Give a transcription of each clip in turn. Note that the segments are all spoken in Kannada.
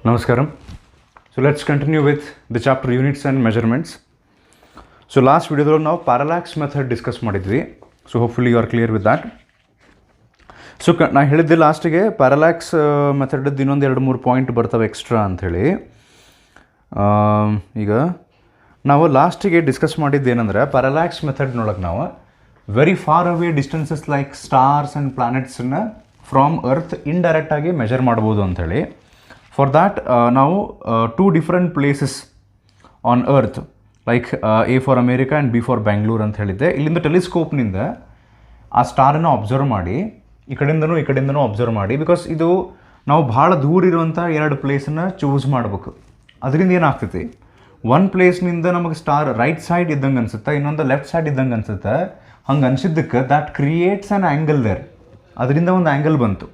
Namaskaram. So let's continue with the chapter units and measurements. So last video ನಾವು parallax method discuss ಮಾಡಿದ್ವಿ. So hopefully you are clear with that. So ನಾ ಹೇಳಿದ್ದೆ ಲಾಸ್ಟಿಗೆ ಪ್ಯಾರಲ್ಯಾಕ್ಸ್ ಮೆಥಡದ್ದು ಇನ್ನೊಂದು 2-3 ಪಾಯಿಂಟ್ ಬರ್ತವೆ ಎಕ್ಸ್ಟ್ರಾ ಅಂಥೇಳಿ. ಈಗ ನಾವು ಲಾಸ್ಟಿಗೆ ಡಿಸ್ಕಸ್ ಮಾಡಿದ್ದೇನೆಂದರೆ ಪ್ಯಾರಲ್ಯಾಕ್ಸ್ ಮೆಥಡ್ನೊಳಗೆ ನಾವು very far away distances like stars and ಪ್ಲಾನೆಟ್ಸನ್ನ ಫ್ರಾಮ್ ಅರ್ತ್ ಇಂಡೈರೆಕ್ಟಾಗಿ ಮೆಜರ್ ಮಾಡ್ಬೋದು ಅಂಥೇಳಿ. ಫಾರ್ ದ್ಯಾಟ್ ನಾವು 2 different places on earth like A for America and B for Bangalore ಅಂತ ಹೇಳಿದ್ದೆ. ಇಲ್ಲಿಂದ ಟೆಲಿಸ್ಕೋಪ್ನಿಂದ ಆ ಸ್ಟಾರನ್ನು ಅಬ್ಸರ್ವ್ ಮಾಡಿ ಈ ಕಡೆಯಿಂದನೂ ಅಬ್ಸರ್ವ್ ಮಾಡಿ, ಬಿಕಾಸ್ ಇದು ನಾವು ಭಾಳ ದೂರ ಇರುವಂಥ 2 ಪ್ಲೇಸನ್ನು ಚೂಸ್ ಮಾಡ್ಬೇಕು. ಅದರಿಂದ ಏನಾಗ್ತೈತಿ, ಒಂದು ಪ್ಲೇಸ್ನಿಂದ ನಮಗೆ ಸ್ಟಾರ್ ರೈಟ್ ಸೈಡ್ ಇದ್ದಂಗೆ ಅನ್ಸುತ್ತೆ, ಇನ್ನೊಂದು ಲೆಫ್ಟ್ ಸೈಡ್ ಇದ್ದಂಗೆ ಅನ್ಸುತ್ತೆ. ಹಂಗೆ ಅನ್ಸಿದ್ದಕ್ಕೆ that creates an angle there. ಅದರಿಂದ ಒಂದು ಆ್ಯಂಗಲ್ ಬಂತು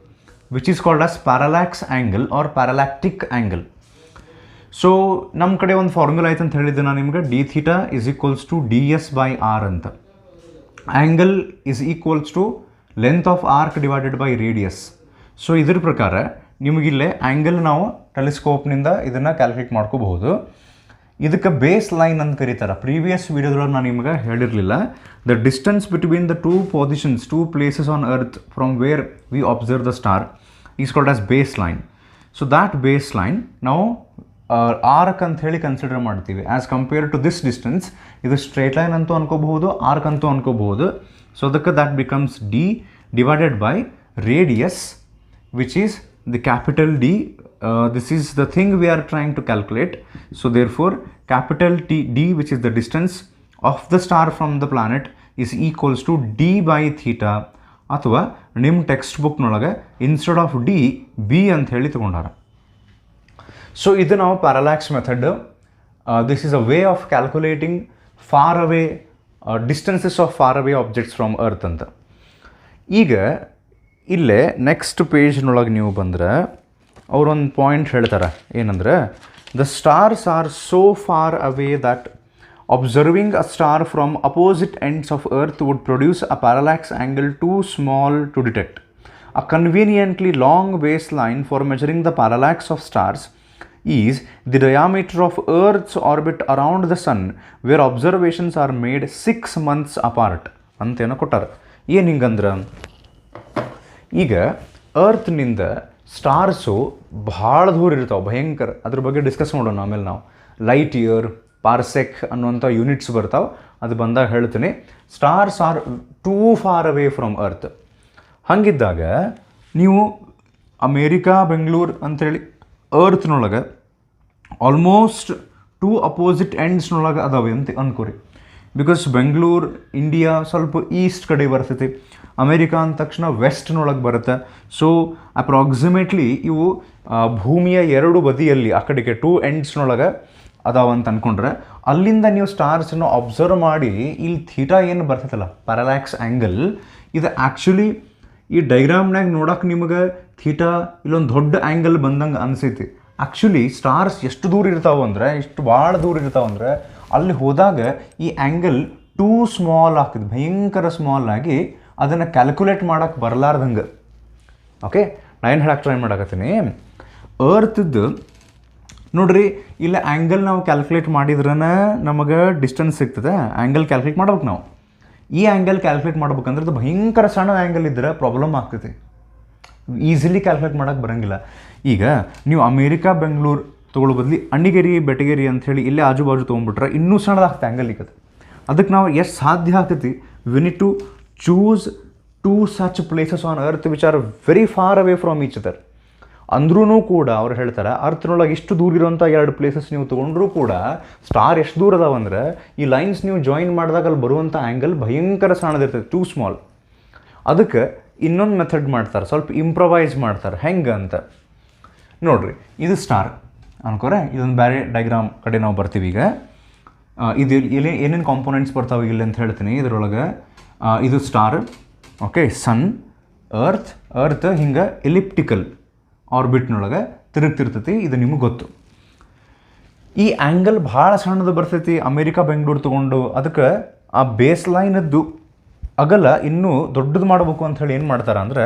which is called as parallax angle or parallactic angle. So ನಮ್ಮ ಕಡೆ ಒಂದು ಫಾರ್ಮುಲಾ ಆಯ್ತು ಅಂತ ಹೇಳಿದ್ದೆ ನಾನು ನಿಮ್ಗೆ, d θ = ds/r ಅಂತ. Angle is equals to length of arc divided by radius. So ಇದ್ರ ಪ್ರಕಾರ ನಿಮಗಿಲ್ಲೇ ಆ್ಯಂಗಲ್ ನಾವು ಟೆಲಿಸ್ಕೋಪ್ನಿಂದ ಇದನ್ನು ಕ್ಯಾಲ್ಕುಲೇಟ್ ಮಾಡ್ಕೋಬಹುದು. ಇದಕ್ಕೆ ಬೇಸ್ ಲೈನ್ ಅಂತ ಕರೀತಾರೆ. ಪ್ರೀವಿಯಸ್ ವೀಡಿಯೋದೊಳಗೆ ನಾನು ನಿಮಗೆ ಹೇಳಿರಲಿಲ್ಲ, the distance between the 2 positions 2 places on earth from where we observe the star is called as base line. So that base line ನಾವು ಆರ್ಕ್ ಅಂತ ಹೇಳಿ ಕನ್ಸಿಡರ್ ಮಾಡ್ತೀವಿ as compare to this distance. ಇದು ಸ್ಟ್ರೇಟ್ ಲೈನ್ ಅಂತೂ ಅನ್ಕೋಬಹುದು, ಆರ್ಕ್ ಅಂತೂ ಅನ್ಕೋಬಹುದು. ಸೊ ಅದಕ್ಕೆ that becomes d divided by radius which is the capital D. This is the thing we are trying to calculate. So therefore capital D, which is the distance of the star from the planet, is equals to d by theta. ಅಥವಾ ನಿಮ್ಮ ಟೆಕ್ಸ್ಟ್ ಬುಕ್ನೊಳಗೆ ಇನ್ಸ್ಟೆಡ್ ಆಫ್ D B ಅಂತ ಹೇಳಿ ತಗೊಂಡಾರ. ಸೊ ಇದು ನಾವು parallax method. This is a way of calculating far away distances of far away objects from earth ಅಂತ. ಈಗ ಇಲ್ಲೇ ನೆಕ್ಸ್ಟ್ ಪೇಜ್ನೊಳಗೆ ನೀವು ಬಂದರೆ ಅವರೊಂದು ಪಾಯಿಂಟ್ ಹೇಳ್ತಾರೆ, ಏನಂದರೆ the stars are so far away that observing a star from opposite ends of earth would produce a parallax angle too small to detect. A conveniently long base line for measuring the parallax of stars is the diameter of Earth's orbit around the sun, where observations are made 6 months apart ಅಂತೇನೋ ಕೊಟ್ಟಾರೆ. ಏನು ಹಿಂಗಂದ್ರೆ, ಈಗ ಅರ್ತ್ನಿಂದ ಸ್ಟಾರ್ಸು ಭಾಳ ದೂರ ಇರ್ತಾವೆ, ಭಯಂಕರ. ಅದ್ರ ಬಗ್ಗೆ ಡಿಸ್ಕಸ್ ಮಾಡೋಣ ಆಮೇಲೆ. ನಾವು ಲೈಟ್ ಇಯರ್, ಪಾರ್ಸೆಕ್ ಅನ್ನುವಂಥ ಯೂನಿಟ್ಸ್ ಬರ್ತಾವೆ, ಅದು ಬಂದಾಗ ಹೇಳ್ತೀನಿ. Stars are two for away from earth. ಹಾಗಿದ್ದಾಗ ನೀವು ಅಮೇರಿಕಾ, ಬೆಂಗಳೂರು ಅಂಥೇಳಿ ಅರ್ತ್ನೊಳಗೆ ಆಲ್ಮೋಸ್ಟ್ 2 ಅಪೋಸಿಟ್ ಎಂಡ್ಸ್ನೊಳಗೆ ಅದಾವೆ ಅಂತ ಅನ್ಕೋರಿ. ಬಿಕಾಸ್ ಬೆಂಗಳೂರು ಇಂಡಿಯಾ ಸ್ವಲ್ಪ ಈಸ್ಟ್ ಕಡೆ ಬರ್ತೈತಿ, ಅಮೇರಿಕಾ ಅಂದ ತಕ್ಷಣ ವೆಸ್ಟ್ನೊಳಗೆ ಬರುತ್ತೆ. ಸೊ ಅಪ್ರಾಕ್ಸಿಮೇಟ್ಲಿ ಇವು ಭೂಮಿಯ 2 ಬದಿಯಲ್ಲಿ ಆ ಕಡೆಗೆ 2 ಎಂಡ್ಸ್ನೊಳಗೆ ಅದಾವಂತ ಅಂದ್ಕೊಂಡ್ರೆ, ಅಲ್ಲಿಂದ ನೀವು ಸ್ಟಾರ್ಸನ್ನು ಅಬ್ಸರ್ವ್ ಮಾಡಿ ಇಲ್ಲಿ ಥೀಟಾ ಏನು ಬರ್ತೈತಲ್ಲ ಪ್ಯಾರಲ್ಯಾಕ್ಸ್ ಆ್ಯಂಗಲ್, ಇದು ಆ್ಯಕ್ಚುಲಿ ಈ ಡೈಗ್ರಾಮ್ನಾಗ ನೋಡೋಕೆ ನಿಮಗೆ ಥೀಟಾ ಇಲ್ಲೊಂದು ದೊಡ್ಡ ಆ್ಯಂಗಲ್ ಬಂದಂಗೆ ಅನಿಸೈತಿ. ಆ್ಯಕ್ಚುಲಿ ಸ್ಟಾರ್ಸ್ ಎಷ್ಟು ದೂರ ಇರ್ತಾವಂದ್ರೆ, ಎಷ್ಟು ಭಾಳ ದೂರ ಇರ್ತಾವಂದ್ರೆ, ಅಲ್ಲಿ ಹೋದಾಗ ಈ ಆ್ಯಂಗಲ್ ಟೂ ಸ್ಮಾಲ್ ಆಗ್ತದೆ, ಭಯಂಕರ ಸ್ಮಾಲ್ ಆಗಿ ಅದನ್ನು ಕ್ಯಾಲ್ಕುಲೇಟ್ ಮಾಡೋಕ್ಕೆ ಬರಲಾರ್ದಂಗೆ. ಓಕೆ, ನಾನು ಏನು ಹೇಳಕ್ಕೆ ಟ್ರೈ ಮಾಡಕತ್ತೀನಿ, ಅರ್ತ್ದು ನೋಡ್ರಿ, ಇಲ್ಲ ಆ್ಯಂಗಲ್ ನಾವು ಕ್ಯಾಲ್ಕುಲೇಟ್ ಮಾಡಿದ್ರೇ ನಮಗೆ ಡಿಸ್ಟೆನ್ಸ್ ಸಿಗ್ತದೆ. ಆ್ಯಂಗಲ್ ಕ್ಯಾಲ್ಕುಲೇಟ್ ಮಾಡ್ಬೇಕು ನಾವು. ಈ ಆ್ಯಂಗಲ್ ಕ್ಯಾಲ್ಕುಲೇಟ್ ಮಾಡ್ಬೇಕಂದ್ರೆ ಅದು ಭಯಂಕರ ಸಣ್ಣ ಆ್ಯಂಗಲ್ ಇದ್ದರೆ ಪ್ರಾಬ್ಲಮ್ ಆಗ್ತೈತಿ, ಈಸಿಲಿ ಕ್ಯಾಲ್ಕುಲೇಟ್ ಮಾಡೋಕ್ಕೆ ಬರೋಂಗಿಲ್ಲ. ಈಗ ನೀವು ಅಮೇರಿಕಾ, ಬೆಂಗಳೂರು ತೊಗೊಳ್ಳೋ ಬದಲಿ ಅಣ್ಣಿಗೇರಿ, ಬೆಟಗೇರಿ ಅಂಥೇಳಿ ಇಲ್ಲೇ ಆಜು ಬಾಜು ತೊಗೊಂಡ್ಬಿಟ್ರೆ ಇನ್ನೂ ಸಣ್ಣದಾಗ್ತದೆ ಆ್ಯಂಗಲ್. ಈಗ ಅದಕ್ಕೆ ನಾವು ಎಷ್ಟು ಸಾಧ್ಯ ಆಗ್ತೈತಿ, we need to choose 2 such places on earth which are very far away from each other. ಅಂದ್ರೂ ಕೂಡ ಅವ್ರು ಹೇಳ್ತಾರೆ, ಅರ್ಥನೊಳಗೆ ಇಷ್ಟು ದೂರ ಇರೋಂಥ 2 ಪ್ಲೇಸಸ್ ನೀವು ತೊಗೊಂಡ್ರೂ ಕೂಡ ಸ್ಟಾರ್ ಎಷ್ಟು ದೂರ ಅದಾವಂದ್ರೆ ಈ ಲೈನ್ಸ್ ನೀವು ಜಾಯಿನ್ ಮಾಡಿದಾಗ ಅಲ್ಲಿ ಬರುವಂಥ ಆ್ಯಂಗಲ್ ಭಯಂಕರ ಸಣ್ಣದಿರ್ತದೆ, ಟೂ ಸ್ಮಾಲ್. ಅದಕ್ಕೆ ಇನ್ನೊಂದು ಮೆಥಡ್ ಮಾಡ್ತಾರೆ, ಸ್ವಲ್ಪ ಇಂಪ್ರವೈಸ್ ಮಾಡ್ತಾರೆ. ಹೆಂಗೆ ಅಂತ ನೋಡ್ರಿ, ಇದು ಸ್ಟಾರ್ ಅನ್ಕೋರೆ, ಇದೊಂದು ಬೇರೆ ಡೈಗ್ರಾಮ್ ಕಡೆ ನಾವು ಬರ್ತೀವಿ. ಈಗ ಇದು ಇಲ್ಲಿ ಏನೇನು ಕಾಂಪೋನೆಂಟ್ಸ್ ಬರ್ತಾವೆ ಇಲ್ಲಿ ಅಂತ ಹೇಳ್ತೀನಿ. ಇದರೊಳಗೆ ಇದು ಸ್ಟಾರ್, ಓಕೆ, ಸನ್, ಅರ್ತ್ ಹಿಂಗೆ ಎಲಿಪ್ಟಿಕಲ್ ಆರ್ಬಿಟ್ನೊಳಗೆ ತಿರುಗ್ತಿರ್ತೈತಿ. ಇದು ನಿಮಗೆ ಗೊತ್ತು. ಈ ಆ್ಯಂಗಲ್ ಭಾಳ ಸಣ್ಣದು ಬರ್ತೈತಿ ಅಮೇರಿಕಾ, ಬೆಂಗಳೂರು ತೊಗೊಂಡು. ಅದಕ್ಕೆ ಆ ಬೇಸ್ ಲೈನದ್ದು ಅಗಲ ಇನ್ನೂ ದೊಡ್ಡದು ಮಾಡಬೇಕು ಅಂಥೇಳಿ ಏನು ಮಾಡ್ತಾರೆ ಅಂದರೆ,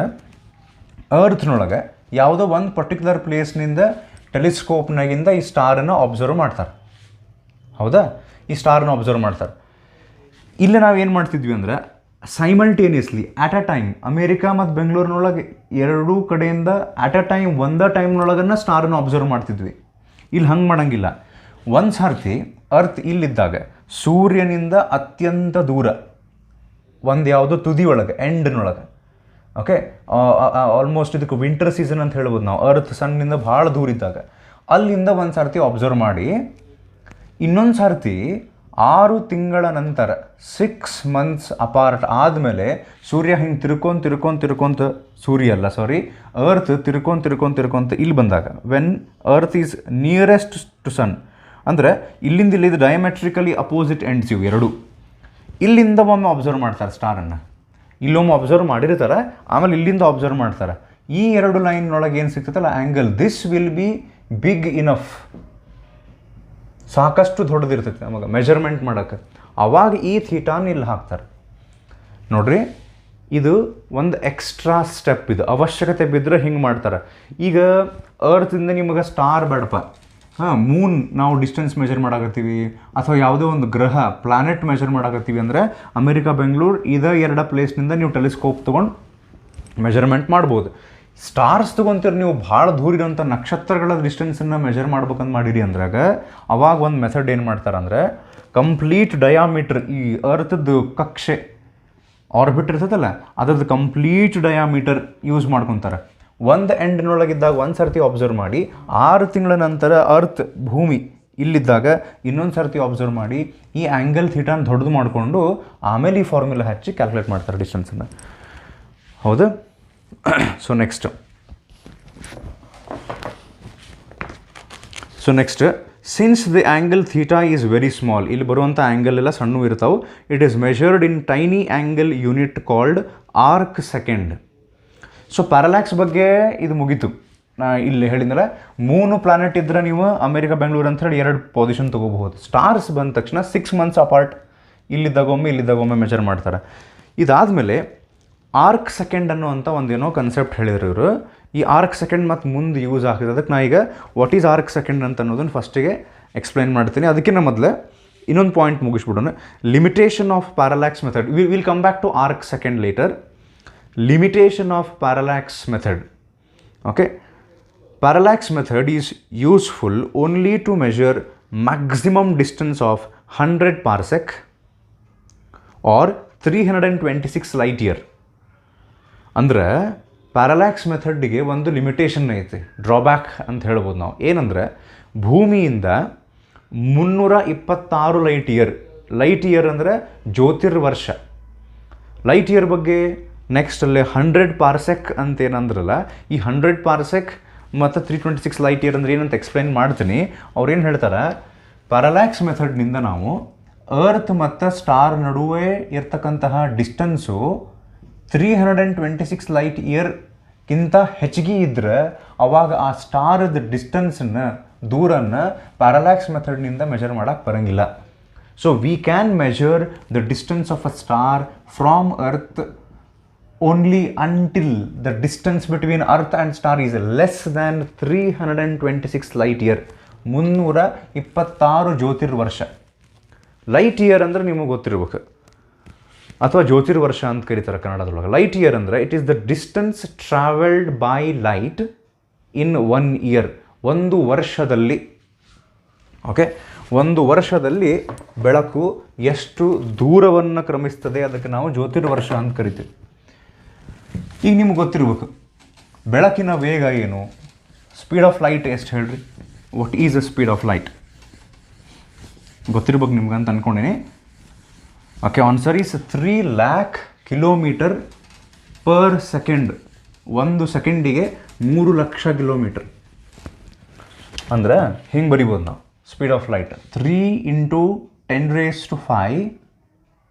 ಅರ್ತ್ನೊಳಗೆ ಯಾವುದೋ ಒಂದು ಪರ್ಟಿಕ್ಯುಲರ್ ಪ್ಲೇಸ್ನಿಂದ ಟೆಲಿಸ್ಕೋಪ್ನಾಗಿಂದ ಈ ಸ್ಟಾರನ್ನು ಅಬ್ಸರ್ವ್ ಮಾಡ್ತಾರೆ. ಹೌದಾ, ಈ ಸ್ಟಾರನ್ನು ಅಬ್ಸರ್ವ್ ಮಾಡ್ತಾರೆ. ಇಲ್ಲಿ ನಾವು ಏನು ಮಾಡ್ತಿದ್ವಿ ಅಂದ್ರೆ simultaneously at a time America ಮತ್ತು ಬೆಂಗಳೂರಿನೊಳಗೆ ಎರಡೂ ಕಡೆಯಿಂದ ಆಟ್ ಅ ಟೈಮ್ ಒಂದೇ ಟೈಮ್ನೊಳಗನ್ನ ಸ್ಟಾರನ್ನು ಅಬ್ಸರ್ವ್ ಮಾಡ್ತಿದ್ವಿ. ಇಲ್ಲಿ ಹಂಗೆ ಮಾಡೋಂಗಿಲ್ಲ. ಒಂದು ಸರ್ತಿ ಅರ್ತ್ ಇಲ್ಲಿದ್ದಾಗ ಸೂರ್ಯನಿಂದ ಅತ್ಯಂತ ದೂರ ಒಂದು ಯಾವುದೋ ತುದಿ ಒಳಗೆ ಎಂಡ್ನೊಳಗೆ, ಓಕೆ, ಆಲ್ಮೋಸ್ಟ್ ಇದಕ್ಕೆ ವಿಂಟರ್ ಸೀಸನ್ ಅಂತ ಹೇಳ್ಬೋದು ನಾವು, ಅರ್ತ್ ಸನ್ನಿಂದ ಭಾಳ ದೂರ ಇದ್ದಾಗ ಅಲ್ಲಿಂದ ಒಂದು ಸರ್ತಿ ಅಬ್ಸರ್ವ್ ಮಾಡಿ, ಇನ್ನೊಂದು ಸರ್ತಿ 6 ತಿಂಗಳ ನಂತರ 6 ಮಂತ್ಸ್ ಅಪಾರ್ಟ್ ಆದಮೇಲೆ ಸೂರ್ಯ ಹಿಂಗೆ ತಿರ್ಕೊಂತ ಸೂರ್ಯ ಅಲ್ಲ ಸಾರಿ ಅರ್ತ್ ತಿರ್ಕೊಂತ ಇಲ್ಲಿ ಬಂದಾಗ when earth is nearest to sun, ಅಂದರೆ ಇಲ್ಲಿಂದ ಇಲ್ಲಿದ್ದು ಡಯಾಮೆಟ್ರಿಕಲಿ ಅಪೋಸಿಟ್ ಎಂಡ್ಸ್ ಇವು ಎರಡು, ಇಲ್ಲಿಂದ ಒಮ್ಮೆ ಅಬ್ಸರ್ವ್ ಮಾಡ್ತಾರೆ ಸ್ಟಾರನ್ನು, ಇಲ್ಲೊಮ್ಮೆ ಅಬ್ಸರ್ವ್ ಮಾಡಿರ್ತಾರೆ, ಆಮೇಲೆ ಇಲ್ಲಿಂದ ಅಬ್ಸರ್ವ್ ಮಾಡ್ತಾರೆ. ಈ ಎರಡು ಲೈನ್ನೊಳಗೆ ಏನು ಸಿಗ್ತೈತಲ್ಲ angle, this will be big enough, ಸಾಕಷ್ಟು ದೊಡ್ಡದಿರ್ತೈತೆ ನಮಗೆ ಮೆಜರ್ಮೆಂಟ್ ಮಾಡೋಕ್ಕೆ. ಅವಾಗ ಈ ಥೀಟಾನ್ ಇಲ್ಲಿ ಹಾಕ್ತಾರೆ ನೋಡ್ರಿ. ಇದು ಒಂದು ಎಕ್ಸ್ಟ್ರಾ ಸ್ಟೆಪ್, ಇದು ಅವಶ್ಯಕತೆ ಬಿದ್ದರೆ ಹಿಂಗೆ ಮಾಡ್ತಾರೆ. ಈಗ ಅರ್ತಿಂದ ನಿಮಗೆ ಸ್ಟಾರ್ ಬೇಡಪ್ಪ, ಮೂನ್ ನಾವು ಡಿಸ್ಟೆನ್ಸ್ ಮೆಜರ್ ಮಾಡಾಕತ್ತೀವಿ, ಅಥವಾ ಯಾವುದೋ ಒಂದು ಗ್ರಹ ಪ್ಲಾನೆಟ್ ಮೆಜರ್ ಮಾಡಾಕತ್ತೀವಿ ಅಂದರೆ ಅಮೇರಿಕಾ ಬೆಂಗಳೂರು ಇದೇ 2 ಪ್ಲೇಸ್ನಿಂದ ನೀವು ಟೆಲಿಸ್ಕೋಪ್ ತೊಗೊಂಡು ಮೆಜರ್ಮೆಂಟ್ ಮಾಡ್ಬೋದು. ಸ್ಟಾರ್ಸ್ ತೊಗೊಂತೀರಿ ನೀವು, ಭಾಳ ದೂರ ಇರೋಂಥ ನಕ್ಷತ್ರಗಳ ಡಿಸ್ಟೆನ್ಸನ್ನು ಮೆಜರ್ ಮಾಡ್ಬೇಕಂತ ಮಾಡಿರಿ ಅಂದ್ರಾಗ ಅವಾಗ ಒಂದು ಮೆಥಡ್ ಏನು ಮಾಡ್ತಾರೆ ಅಂದರೆ ಕಂಪ್ಲೀಟ್ ಡಯಾಮೀಟ್ರ್, ಈ ಅರ್ಥದ್ದು ಕಕ್ಷೆ ಆರ್ಬಿಟ್ ಇರ್ತದಲ್ಲ ಅದ್ರದ್ದು ಕಂಪ್ಲೀಟ್ ಡಯಾಮೀಟರ್ ಯೂಸ್ ಮಾಡ್ಕೊತಾರೆ. ಒಂದು ಎಂಡ್ನೊಳಗಿದ್ದಾಗ ಒಂದು ಸರ್ತಿ ಅಬ್ಸರ್ವ್ ಮಾಡಿ, 6 ತಿಂಗಳ ನಂತರ ಅರ್ತ್ ಭೂಮಿ ಇಲ್ಲಿದ್ದಾಗ ಇನ್ನೊಂದು ಸರ್ತಿ ಅಬ್ಸರ್ವ್ ಮಾಡಿ, ಈ ಆ್ಯಂಗಲ್ ಥೀಟಾನ್ ದೊಡ್ಡದು ಮಾಡಿಕೊಂಡು ಆಮೇಲೆ ಈ ಫಾರ್ಮುಲಾ ಹಚ್ಚಿ ಕ್ಯಾಲ್ಕುಲೇಟ್ ಮಾಡ್ತಾರೆ ಡಿಸ್ಟೆನ್ಸನ್ನು. ಹೌದಾ? So next since the angle theta is very small, ಇಲ್ಲಿ ಬರುವಂಥ ಆ್ಯಂಗಲ್ ಎಲ್ಲ ಸಣ್ಣ ಇರ್ತಾವೆ, it is measured in tiny angle unit called arc second. So parallax ಬಗ್ಗೆ ಇದು ಮುಗೀತು. ನಾ ಇಲ್ಲಿ ಹೇಳಿದ್ನಲ್ಲ, 3 ಪ್ಲಾನೆಟ್ ಇದ್ದರೆ ನೀವು ಅಮೇರಿಕಾ ಬೆಂಗಳೂರು ಅಂತ ಹೇಳಿ 2 ಪೊಸಿಷನ್ ತೊಗೋಬಹುದು. ಸ್ಟಾರ್ಸ್ ಬಂದ ತಕ್ಷಣ 6 ಮಂತ್ಸ್ ಅಪಾರ್ಟ್ ಇಲ್ಲಿದ್ದಾಗೊಮ್ಮೆ ಮೆಜರ್ ಮಾಡ್ತಾರೆ. ಇದಾದಮೇಲೆ ಆರ್ಕ್ ಸೆಕೆಂಡ್ ಅನ್ನುವಂಥ ಒಂದೇನೋ ಕನ್ಸೆಪ್ಟ್ ಹೇಳಿದ್ರು ಇವರು. ಈ ಆರ್ಕ್ ಸೆಕೆಂಡ್ ಮತ್ತು ಮುಂದೆ ಯೂಸ್ ಆಗ್ತದೆ. ಅದಕ್ಕೆ ನಾ ಈಗ ವಾಟ್ ಈಸ್ ಆರ್ಕ್ ಸೆಕೆಂಡ್ ಅಂತ ಅನ್ನೋದನ್ನು ಫಸ್ಟಿಗೆ ಎಕ್ಸ್ಪ್ಲೈನ್ ಮಾಡ್ತೀನಿ. ಅದಕ್ಕಿಂತ ಮೊದಲೇ ಇನ್ನೊಂದು ಪಾಯಿಂಟ್ ಮುಗಿಸ್ಬಿಡೋಣ. Limitation of parallax method, will come back to arc second later. Limitation of parallax method. Okay, parallax method is useful only to measure maximum distance of 100 parsec or 326 light year. ಅಂದ್ರೆ ಪ್ಯಾರಲ್ಯಾಕ್ಸ್ ಮೆಥಡ್ಗೆ ಒಂದು ಲಿಮಿಟೇಷನ್ ಐತಿ, ಡ್ರಾಬ್ಯಾಕ್ ಅಂತ ಹೇಳ್ಬೋದು ನಾವು. ಏನಂದರೆ ಭೂಮಿಯಿಂದ 326 ಲೈಟ್ ಇಯರ್ ಅಂದರೆ ಜ್ಯೋತಿರ್ವರ್ಷ. ಲೈಟ್ ಇಯರ್ ಬಗ್ಗೆ ನೆಕ್ಸ್ಟ್ ಅಲ್ಲೇ 100 ಪಾರ್ಸೆಕ್ ಅಂತ ಏನಂದ್ರಲ್ಲ, ಈ 100 ಪಾರ್ಸೆಕ್ ಮತ್ತು 326 ಲೈಟ್ ಇಯರ್ ಅಂದರೆ ಏನಂತ ಎಕ್ಸ್ಪ್ಲೈನ್ ಮಾಡ್ತೀನಿ. ಅವ್ರೇನು ಹೇಳ್ತಾರೆ, ಪ್ಯಾರಲ್ಯಾಕ್ಸ್ ಮೆಥಡ್ನಿಂದ ನಾವು ಅರ್ತ್ ಮತ್ತು ಸ್ಟಾರ್ ನಡುವೆ ಇರ್ತಕ್ಕಂತಹ ಡಿಸ್ಟೆನ್ಸು 326 ಲೈಟ್ ಇಯರ್ಗಿಂತ ಹೆಚ್ಚಿಗೆ ಇದ್ದರೆ ಅವಾಗ ಆ ಸ್ಟಾರದ ಡಿಸ್ಟೆನ್ಸನ್ನು ದೂರನ್ನು ಪ್ಯಾರಲ್ಯಾಕ್ಸ್ ಮೆಥಡ್ನಿಂದ ಮೆಜರ್ ಮಾಡೋಕ್ಕೆ ಬರೋಂಗಿಲ್ಲ. So we can measure the distance of a star from earth only until the distance between earth and star is less than 326 light year. 326 ಜ್ಯೋತಿರ್ವರ್ಷ. Light year ಅಂದರೆ ನಿಮಗೆ ಗೊತ್ತಿರ್ಬೇಕು, ಅಥವಾ ಜ್ಯೋತಿರ್ವರ್ಷ ಅಂತ ಕರೀತಾರೆ ಕನ್ನಡದೊಳಗೆ. ಲೈಟ್ ಇಯರ್ ಅಂದರೆ it is the distance travelled by light in 1 year, ಒಂದು ವರ್ಷದಲ್ಲಿ. ಓಕೆ, ಒಂದು ವರ್ಷದಲ್ಲಿ ಬೆಳಕು ಎಷ್ಟು ದೂರವನ್ನು ಕ್ರಮಿಸ್ತದೆ ಅದಕ್ಕೆ ನಾವು ಜ್ಯೋತಿರ್ವರ್ಷ ಅಂತ ಕರಿತೀವಿ. ಈಗ ನಿಮ್ಗೆ ಗೊತ್ತಿರ್ಬೇಕು ಬೆಳಕಿನ ವೇಗ ಏನು, ಸ್ಪೀಡ್ ಆಫ್ ಲೈಟ್ ಎಷ್ಟು ಹೇಳ್ರಿ. What is the speed of light ಗೊತ್ತಿರ್ಬೇಕು ನಿಮ್ಗೆ ಅಂತ ಅಂದ್ಕೊಂಡೀನಿ. Okay, answer is 3 lakh kilometre per second. ಒಂದು ಸೆಕೆಂಡಿಗೆ 3 ಲಕ್ಷ ಕಿಲೋಮೀಟರ್. ಅಂದ್ರೆ ಹಿಂಗೆ ಬರಿಬೋದು ನಾವು speed of light 3 × 10⁵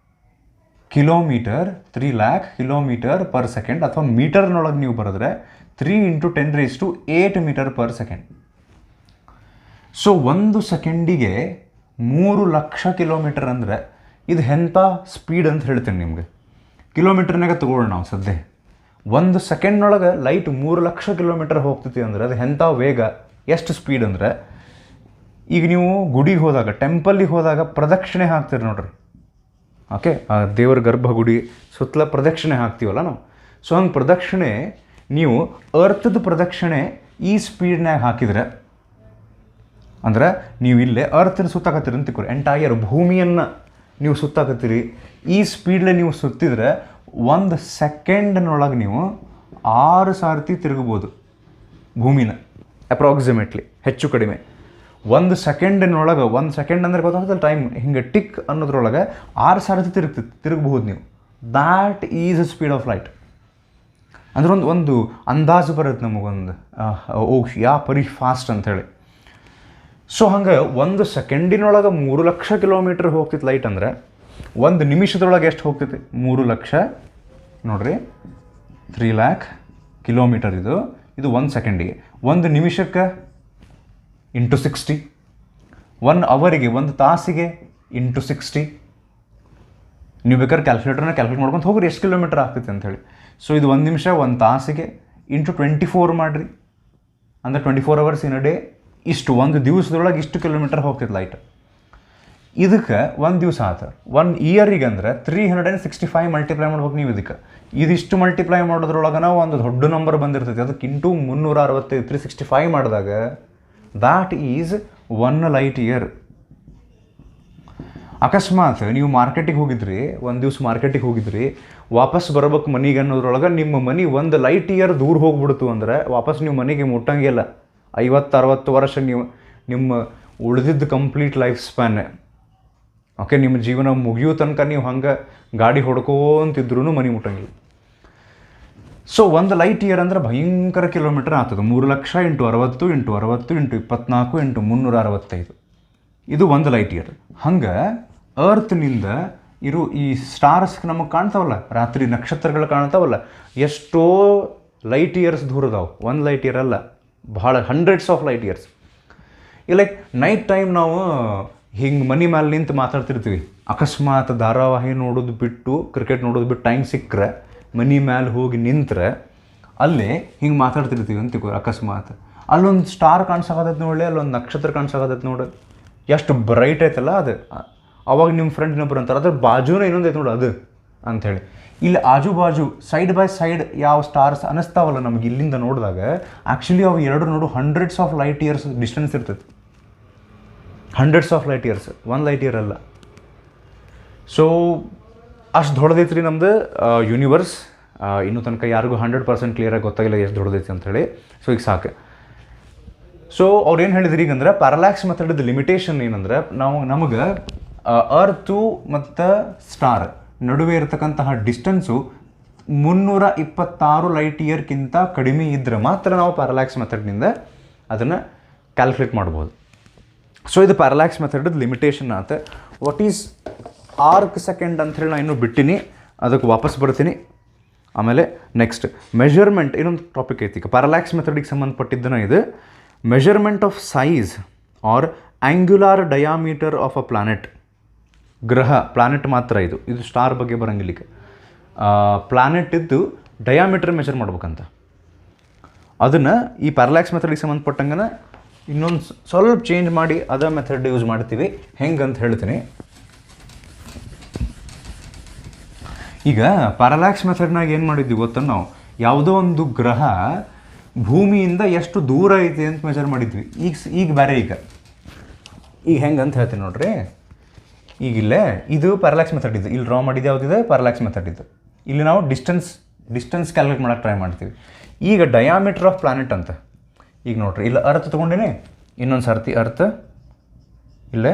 kilometre, 3 lakh kilometre per second. ಅಥವಾ ಮೀಟರ್ನೊಳಗೆ ನೀವು ಬರೆದ್ರೆ 3 × 10⁸ ಮೀಟರ್ ಪರ್ ಸೆಕೆಂಡ್. ಸೊ ಒಂದು ಸೆಕೆಂಡಿಗೆ 3 ಲಕ್ಷ ಕಿಲೋಮೀಟರ್ ಅಂದರೆ ಇದು ಎಂಥ ಸ್ಪೀಡ್ ಅಂತ ಹೇಳ್ತೀನಿ ನಿಮಗೆ. ಕಿಲೋಮೀಟರ್ನಾಗ ತಗೊಳ್ಳೋಣ ನಾವು ಸದ್ಯ. ಒಂದು ಸೆಕೆಂಡ್ನೊಳಗೆ ಲೈಟ್ 3 ಲಕ್ಷ ಕಿಲೋಮೀಟರ್ ಹೋಗ್ತೈತಿ ಅಂದರೆ ಅದು ಎಂಥ ವೇಗ ಎಷ್ಟು ಸ್ಪೀಡ್ ಅಂದರೆ, ಈಗ ನೀವು ಗುಡಿಗೆ ಹೋದಾಗ, ಟೆಂಪಲ್ಲಿಗೆ ಹೋದಾಗ ಪ್ರದಕ್ಷಿಣೆ ಹಾಕ್ತೀರಿ ನೋಡ್ರಿ. ಓಕೆ, ಆ ದೇವರ ಗರ್ಭಗುಡಿ ಸುತ್ತಲ ಪ್ರದಕ್ಷಿಣೆ ಹಾಕ್ತೀವಲ್ಲ ನಾವು. ಸೊ ಹಂಗೆ ಪ್ರದಕ್ಷಿಣೆ ನೀವು ಅರ್ಥದ ಪ್ರದಕ್ಷಿಣೆ ಈ ಸ್ಪೀಡ್ನಾಗ ಹಾಕಿದರೆ, ಅಂದ್ರೆ ನೀವು ಇಲ್ಲೇ ಅರ್ಥನ ಸುತ್ತಾಕತ್ತೀರಿ ಅಂತ ತಿಳ್ಕೊರಿ, ಎಂಟೈರ್ ಭೂಮಿಯನ್ನು ನೀವು ಸುತ್ತಾಕತ್ತೀರಿ. ಈ ಸ್ಪೀಡ್ಲೆ ನೀವು ಸುತ್ತಿದ್ರೆ 1 ಸೆಕೆಂಡ್ನೊಳಗೆ ನೀವು 6 ಸಾರ್ತಿ ತಿರುಗ್ಬೋದು ಭೂಮಿನ, ಅಪ್ರಾಕ್ಸಿಮೇಟ್ಲಿ, ಹೆಚ್ಚು ಕಡಿಮೆ 1 ಸೆಕೆಂಡಿನೊಳಗೆ. 1 ಸೆಕೆಂಡ್ ಅಂದ್ರೆ ಗೊತ್ತಾಗ್ತದೆ ಟೈಮ್, ಹಿಂಗೆ ಟಿಕ್ ಅನ್ನೋದ್ರೊಳಗೆ 6 ಸಾರ್ತಿ ತಿರುಗಬಹುದು ನೀವು. That is a speed of light. ಅಂದ್ರೆ ಒಂದು ಅಂದಾಜು ಬರುತ್ತೆ ನಮಗೊಂದು, ಯಾ ಪರಿ ಫಾಸ್ಟ್ ಅಂಥೇಳಿ. ಸೊ ಹಂಗೆ 1 ಸೆಕೆಂಡಿನೊಳಗೆ 3 ಲಕ್ಷ ಕಿಲೋಮೀಟ್ರ್ ಹೋಗ್ತಿತ್ತು ಲೈಟ್ ಅಂದರೆ, 1 ನಿಮಿಷದೊಳಗೆ ಎಷ್ಟು ಹೋಗ್ತೈತಿ? 3 ಲಕ್ಷ ನೋಡ್ರಿ, 3 ಲ್ಯಾಕ್ ಕಿಲೋಮೀಟರ್ ಇದು 1 ಸೆಕೆಂಡಿಗೆ. 1 ನಿಮಿಷಕ್ಕೆ ಇಂಟು 60, 1 ಅವರಿಗೆ, 1 ತಾಸಿಗೆ ಇಂಟು 60. ನೀವು ಬೇಕಾದ್ರೆ ಕ್ಯಾಲ್ಕುಲೇಟರ್ನ ಕ್ಯಾಲ್ಕುಲೇಟ್ ಮಾಡ್ಕೊಂಡು ಹೋಗ್ರಿ ಎಷ್ಟು ಕಿಲೋಮೀಟರ್ ಆಗ್ತೈತೆ ಅಂಥೇಳಿ. ಸೊ ಇದು 1 ನಿಮಿಷ 1 ತಾಸಿಗೆ ಇಂಟು 24 ಮಾಡಿರಿ, ಅಂದರೆ 24 ಅವರ್ಸ್ ಇನ್ ಅ ಡೇ. ಇಷ್ಟು 1 ದಿವಸದೊಳಗೆ ಇಷ್ಟು ಕಿಲೋಮೀಟರ್ ಹೋಗ್ತೈತೆ ಲೈಟ್. ಇದಕ್ಕೆ 1 ದಿವಸ ಆತ. 1 ಇಯರಿಗೆ ಅಂದ್ರೆ 365 ಮಲ್ಟಿಪ್ಲೈ ಮಾಡ್ಬೇಕು ನೀವು ಇದಕ್ಕೆ. ಇದಿಷ್ಟು ಮಲ್ಟಿಪ್ಲೈ ಮಾಡೋದ್ರೊಳಗನ ಒಂದು ದೊಡ್ಡ ನಂಬರ್ ಬಂದಿರ್ತೈತಿ. ಅದಕ್ಕೆ ಇಂಟು 365, 365 ಮಾಡಿದಾಗ ದ್ಯಾಟ್ ಈಸ್ 1 ಲೈಟ್ ಇಯರ್. ಅಕಸ್ಮಾತ್ ನೀವು ಮಾರ್ಕೆಟಿಗೆ ಹೋಗಿದ್ರಿ, 1 ದಿವಸ ಮಾರ್ಕೆಟಿಗೆ ಹೋಗಿದ್ರಿ, ವಾಪಸ್ ಬರ್ಬೇಕು ಮನೆಗೆ ಅನ್ನೋದ್ರೊಳಗೆ ನಿಮ್ಮ ಮನೆ 1 ಲೈಟ್ ಇಯರ್ ದೂರ ಹೋಗ್ಬಿಡ್ತು ಅಂದರೆ ವಾಪಸ್ ನೀವು ಮನೆಗೆ ಮುಟ್ಟಂಗಿಲ್ಲ. 50-60 ವರ್ಷ ನೀವು ನಿಮ್ಮ ಉಳಿದಿದ್ದು ಕಂಪ್ಲೀಟ್ ಲೈಫ್ ಸ್ಪ್ಯಾನ್. ಓಕೆ, ನಿಮ್ಮ ಜೀವನ ಮುಗಿಯೋ ತನಕ ನೀವು ಹಂಗೆ ಗಾಡಿ ಹೊಡ್ಕೋಂತಿದ್ರು ಮನೆ ಮುಟ್ಟಂಗಿಲ್ಲ. ಸೊ 1 ಲೈಟ್ ಇಯರ್ ಅಂದ್ರೆ ಭಯಂಕರ ಕಿಲೋಮೀಟರ್ ಆಗ್ತದೆ. 3 lakh into 60 into 60 into 24 into 365, ಇದು 1 ಲೈಟ್ ಇಯರ್. ಹಂಗೆ ಅರ್ತ್ನಿಂದ ಇರೋ ಈ ಸ್ಟಾರ್ಸ್ ನಮಗೆ ಕಾಣ್ತಾವಲ್ಲ, ರಾತ್ರಿ ನಕ್ಷತ್ರಗಳು ಕಾಣ್ತಾವಲ್ಲ, ಎಷ್ಟೋ ಲೈಟ್ ಇಯರ್ಸ್ ದೂರ ಅದಾವೆ. 1 ಲೈಟ್ ಇಯರ್ ಅಲ್ಲ, ಭಾಳ hundreds of light years. Like night time ನಾವು ಹಿಂಗೆ ಮನೆ ಮೇಲೆ ನಿಂತು ಮಾತಾಡ್ತಿರ್ತೀವಿ. ಅಕಸ್ಮಾತ್ ಧಾರಾವಾಹಿ ನೋಡೋದು ಬಿಟ್ಟು, ಕ್ರಿಕೆಟ್ ನೋಡೋದು ಬಿಟ್ಟು ಟೈಮ್ ಸಿಕ್ಕರೆ ಮನೆ ಮೇಲೆ ಹೋಗಿ ನಿಂತರೆ ಅಲ್ಲೇ ಹಿಂಗೆ ಮಾತಾಡ್ತಿರ್ತೀವಿ ಅಂತಿಕೋ. ಅಕಸ್ಮಾತ್ ಅಲ್ಲೊಂದು ಸ್ಟಾರ್ ಕಾಣಿಸಾಕತ್ತೈತೆ ನೋಡಿ, ಅಲ್ಲೊಂದು ನಕ್ಷತ್ರ ಕಾಣಿಸಾಕತ್ತೈತೆ ನೋಡಿ, ಎಷ್ಟು ಬ್ರೈಟ್ ಐತಲ್ಲ ಅದು. ಅವಾಗ ನಿಮ್ಮ ಫ್ರೆಂಡ್ ಇನ್ನೊಬ್ರು ಅಂತಾರೆ ಅದ್ರ ಬಾಜುನೇ ಇನ್ನೊಂದು ಐತೆ ನೋಡಿ ಅದು ಅಂಥೇಳಿ. ಇಲ್ಲಿ ಆಜು ಬಾಜು ಸೈಡ್ ಬೈ ಸೈಡ್ ಯಾವ ಸ್ಟಾರ್ಸ್ ಅನ್ನಿಸ್ತಾವಲ್ಲ ನಮ್ಗೆ ಇಲ್ಲಿಂದ ನೋಡಿದಾಗ, ಆ್ಯಕ್ಚುಲಿ ಅವು ಎರಡು ನೋಡು hundreds of light years distance ಇರ್ತೈತೆ. Hundreds of light years, 1 light year ಅಲ್ಲ. ಸೊ ಅಷ್ಟು ದೊಡ್ಡದೈತ್ರಿ ನಮ್ಮದು ಯೂನಿವರ್ಸ್. ಇನ್ನೂ ತನಕ ಯಾರಿಗೂ 100% ಕ್ಲಿಯರಾಗಿ ಗೊತ್ತಾಗಿಲ್ಲ ಎಷ್ಟು ದೊಡ್ಡದೈತಿ ಅಂಥೇಳಿ. ಸೊ ಈಗ ಸಾಕು. ಸೊ ಅವ್ರು ಏನು ಹೇಳಿದ್ರಿ ಈಗಂದ್ರೆ, ಪ್ಯಾರಲ್ಯಾಕ್ಸ್ ಮೆಥಡದ ಲಿಮಿಟೇಷನ್ ಏನಂದ್ರೆ, ನಮಗೆ ಅರ್ತು ಮತ್ತು ಸ್ಟಾರ್ ನಡುವೆ ಇರತಕ್ಕಂತಹ ಡಿಸ್ಟೆನ್ಸು 326 ಲೈಟ್ ಇಯರ್ಗಿಂತ ಕಡಿಮೆ ಇದ್ದರೆ ಮಾತ್ರ ನಾವು ಪ್ಯಾರಲ್ಯಾಕ್ಸ್ ಮೆಥಡ್ನಿಂದ ಅದನ್ನು ಕ್ಯಾಲ್ಕುಲೇಟ್ ಮಾಡ್ಬೋದು. ಸೊ ಇದು ಪ್ಯಾರಲ್ಯಾಕ್ಸ್ ಮೆಥಡದ ಲಿಮಿಟೇಷನ್ ಆತ. ವಾಟ್ ಈಸ್ ಆರ್ಕ್ ಸೆಕೆಂಡ್ ಅಂಥೇಳಿ ನಾನು ಇನ್ನೂ ಬಿಟ್ಟಿನಿ, ಅದಕ್ಕೆ ವಾಪಸ್ ಬರ್ತೀನಿ. ಆಮೇಲೆ ನೆಕ್ಸ್ಟ್ ಮೆಷರ್ಮೆಂಟ್, ಇನ್ನೊಂದು ಟಾಪಿಕ್ ಐತಿ ಈಗ ಪ್ಯಾರಲ್ಯಾಕ್ಸ್ ಮೆಥಡಿಗೆ ಸಂಬಂಧಪಟ್ಟಿದ್ದನ ಇದು. Measurement of size or angular diameter of a planet. ಗ್ರಹ, ಪ್ಲಾನೆಟ್ ಮಾತ್ರ ಇದು ಸ್ಟಾರ್ ಬಗ್ಗೆ ಬರೋಂಗಿಲ್ಲ. ಪ್ಲಾನೆಟ್ ಇದ್ದು ಡಯಾಮೀಟರ್ ಮೆಷರ್ ಮಾಡ್ಬೇಕಂತ. ಅದನ್ನು ಈ ಪ್ಯಾರಲ್ಯಾಕ್ಸ್ ಮೆಥಡಿಗೆ ಸಂಬಂಧಪಟ್ಟಂಗೆ ಇನ್ನೊಂದು ಸ್ವಲ್ಪ ಚೇಂಜ್ ಮಾಡಿ ಅದೇ ಮೆಥಡ್ ಯೂಸ್ ಮಾಡ್ತೀವಿ. ಹೆಂಗೆ ಅಂತ ಹೇಳ್ತೀನಿ. ಈಗ ಪ್ಯಾರಲ್ಯಾಕ್ಸ್ ಮೆಥಡ್ನಾಗ ಏನು ಮಾಡಿದ್ವಿ ಗೊತ್ತ, ನಾವು ಯಾವುದೋ ಒಂದು ಗ್ರಹ ಭೂಮಿಯಿಂದ ಎಷ್ಟು ದೂರ ಐತಿ ಅಂತ ಮೆಜರ್ ಮಾಡಿದ್ವಿ. ಈಗ ಬೇರೆ ಈಗ ಹೆಂಗೆ ಅಂತ ಹೇಳ್ತೀನಿ ನೋಡ್ರಿ. ಈಗಿಲ್ಲೇ ಇದು ಪ್ಯಾರಲ್ಯಾಕ್ಸ್ ಮೆಥಡ್ ಇದು, ಇಲ್ಲಿ ಡ್ರಾ ಮಾಡಿದ್ದು ಯಾವುದಿದೆ ಪ್ಯಾರಲ್ಯಾಕ್ಸ್ ಮೆಥಡ್ ಇದು. ಇಲ್ಲಿ ನಾವು ಡಿಸ್ಟೆನ್ಸ್ ಕ್ಯಾಲ್ಕುಲೇಟ್ ಮಾಡೋಕ್ಕೆ ಟ್ರೈ ಮಾಡ್ತೀವಿ. ಈಗ ಡಯಾಮೀಟರ್ ಆಫ್ ಪ್ಲಾನೆಟ್ ಅಂತ. ಈಗ ನೋಡ್ರಿ, ಇಲ್ಲಿ ಅರ್ತ್ ತೊಗೊಂಡಿನಿ, ಇನ್ನೊಂದು ಸರ್ತಿ ಅರ್ತ್ ಇಲ್ಲೇ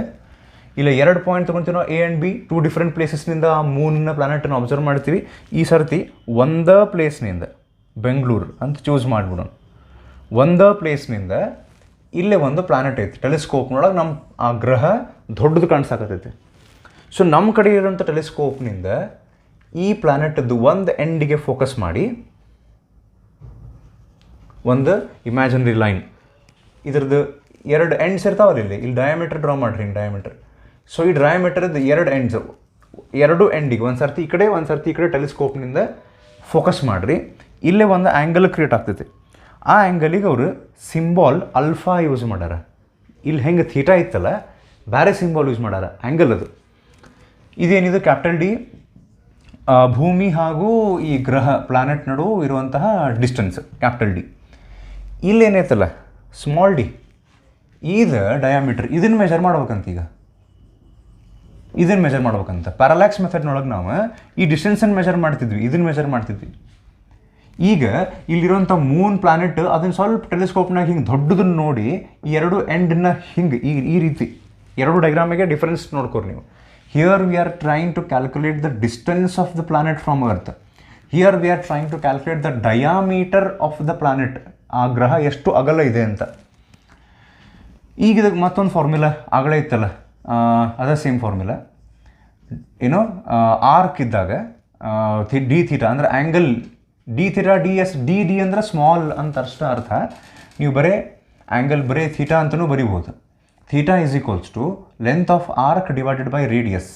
2 ಪಾಯಿಂಟ್ ತೊಗೊತೀವಿ ನಾವು, A ಆ್ಯಂಡ್ B, 2 ಡಿಫ್ರೆಂಟ್ ಪ್ಲೇಸಸ್ನಿಂದ ಆ ಮೂನ್ನ ಪ್ಲಾನೆಟನ್ನು ಅಬ್ಸರ್ವ್ ಮಾಡ್ತೀವಿ. ಈ ಸರ್ತಿ ಒಂದೇ ಪ್ಲೇಸ್ನಿಂದ ಬೆಂಗಳೂರು ಅಂತ ಚೂಸ್ ಮಾಡಿಬಿಡೋಣ. ಒಂದೇ ಪ್ಲೇಸ್ನಿಂದ ಇಲ್ಲೇ ಒಂದು ಪ್ಲಾನೆಟ್ ಐತಿ, ಟೆಲಿಸ್ಕೋಪ್ನೊಳಗೆ ನಮ್ಮ ಆ ಗ್ರಹ ದೊಡ್ಡದು ಕಾಣಿಸಾಕತ್ತೈತಿ. ಸೊ ನಮ್ಮ ಕಡೆ ಇರೋಂಥ ಟೆಲಿಸ್ಕೋಪ್ನಿಂದ ಈ ಪ್ಲಾನೆಟದ್ದು ಒಂದು ಎಂಡಿಗೆ ಫೋಕಸ್ ಮಾಡಿ ಒಂದು ಇಮ್ಯಾಜಿನರಿ ಲೈನ್, ಇದ್ರದ್ದು 2 ಎಂಡ್ಸ್ ಇರ್ತಾವಲ್ಲ, ಇಲ್ಲಿ ಡಯಾಮೀಟರ್ ಡ್ರಾ ಮಾಡಿರಿ. ಡಯಾಮೀಟರ್, ಸೊ ಈ ಡಯಾಮೀಟರ್ದು 2 ಎಂಡ್ಸು, 2 ಎಂಡಿಗೆ ಒಂದು ಸರ್ತಿ ಈ ಕಡೆ ಒಂದು ಸರ್ತಿ ಈ ಕಡೆ ಟೆಲಿಸ್ಕೋಪ್ನಿಂದ ಫೋಕಸ್ ಮಾಡಿರಿ. ಇಲ್ಲೇ ಒಂದು ಆ್ಯಂಗಲ್ ಕ್ರಿಯೇಟ್ ಆಗ್ತೈತಿ. ಆ ಆ್ಯಂಗಲಿಗೆ ಅವರು ಸಿಂಬಾಲ್ ಅಲ್ಫಾ ಯೂಸ್ ಮಾಡ್ಯಾರ. ಇಲ್ಲಿ ಹೆಂಗೆ ಥೀಟಾ ಇತ್ತಲ್ಲ, ಬೇರೆ ಸಿಂಬಾಲ್ ಯೂಸ್ ಮಾಡ್ಯಾರ, ಆ್ಯಂಗಲ್ ಅದು. ಇದೇನಿದು ಕ್ಯಾಪಿಟಲ್ ಡಿ, ಭೂಮಿ ಹಾಗೂ ಈ ಗ್ರಹ ಪ್ಲಾನೆಟ್ ನಡುವೆ ಇರುವಂತಹ ಡಿಸ್ಟೆನ್ಸ್ ಕ್ಯಾಪಿಟಲ್ ಡಿ. ಇಲ್ಲೇನೈತಲ್ಲ ಸ್ಮಾಲ್ ಡಿ, ಇದು ಡಯಾಮೀಟ್ರ್. ಇದನ್ನು ಮೆಜರ್ ಮಾಡ್ಬೇಕಂತ. ಈಗ ಇದನ್ನು ಮೆಜರ್ ಮಾಡ್ಬೇಕಂತ ಪ್ಯಾರಲ್ಯಾಕ್ಸ್ ಮೆಥಡ್ನೊಳಗೆ ನಾವು ಈ ಡಿಸ್ಟೆನ್ಸನ್ನು ಮೆಜರ್ ಮಾಡ್ತಿದ್ವಿ, ಇದನ್ನು ಮೆಜರ್ ಮಾಡ್ತಿದ್ವಿ. ಈಗ ಇಲ್ಲಿರುವಂಥ ಮೂನ್ ಪ್ಲಾನೆಟ್ ಅದನ್ನು ಸ್ವಲ್ಪ ಟೆಲಿಸ್ಕೋಪ್ನಾಗ ಹಿಂಗೆ ದೊಡ್ಡದನ್ನು ನೋಡಿ ಎರಡು ಎಂಡನ್ನ ಹಿಂಗೆ ಈ ರೀತಿ ಎರಡು ಡೈಗ್ರಾಮಿಗೆ ಡಿಫರೆನ್ಸ್ ನೋಡ್ಕೋರಿ ನೀವು. Here we are trying to calculate the distance of the planet from earth. Here we are trying to calculate the diameter of the planet, ಆ ಗ್ರಹ ಎಷ್ಟು ಅಗಲ ಇದೆ ಅಂತ. ಈಗ ಇದಕ್ಕೆ ಮತ್ತೊಂದು ಫಾರ್ಮುಲಾ ಆಗಲೇ ಇತ್ತಲ್ಲ, ಅದೇ ಸೇಮ್ ಫಾರ್ಮುಲಾ. ಏನು ಆರ್ಕ್ ಇದ್ದಾಗ ಡಿ ಥೀಟಾ ಅಂದರೆ angle d theta d s d d ಅಂದರೆ ಸ್ಮಾಲ್ ಅಂತ ಅಷ್ಟೇ ಅರ್ಥ. ನೀವು ಬರೀ ಆ್ಯಂಗಲ್ ಬರೀ ಥೀಟಾ ಅಂತಲೂ ಬರಿಬೋದು. Theta is equals to length of arc divided by radius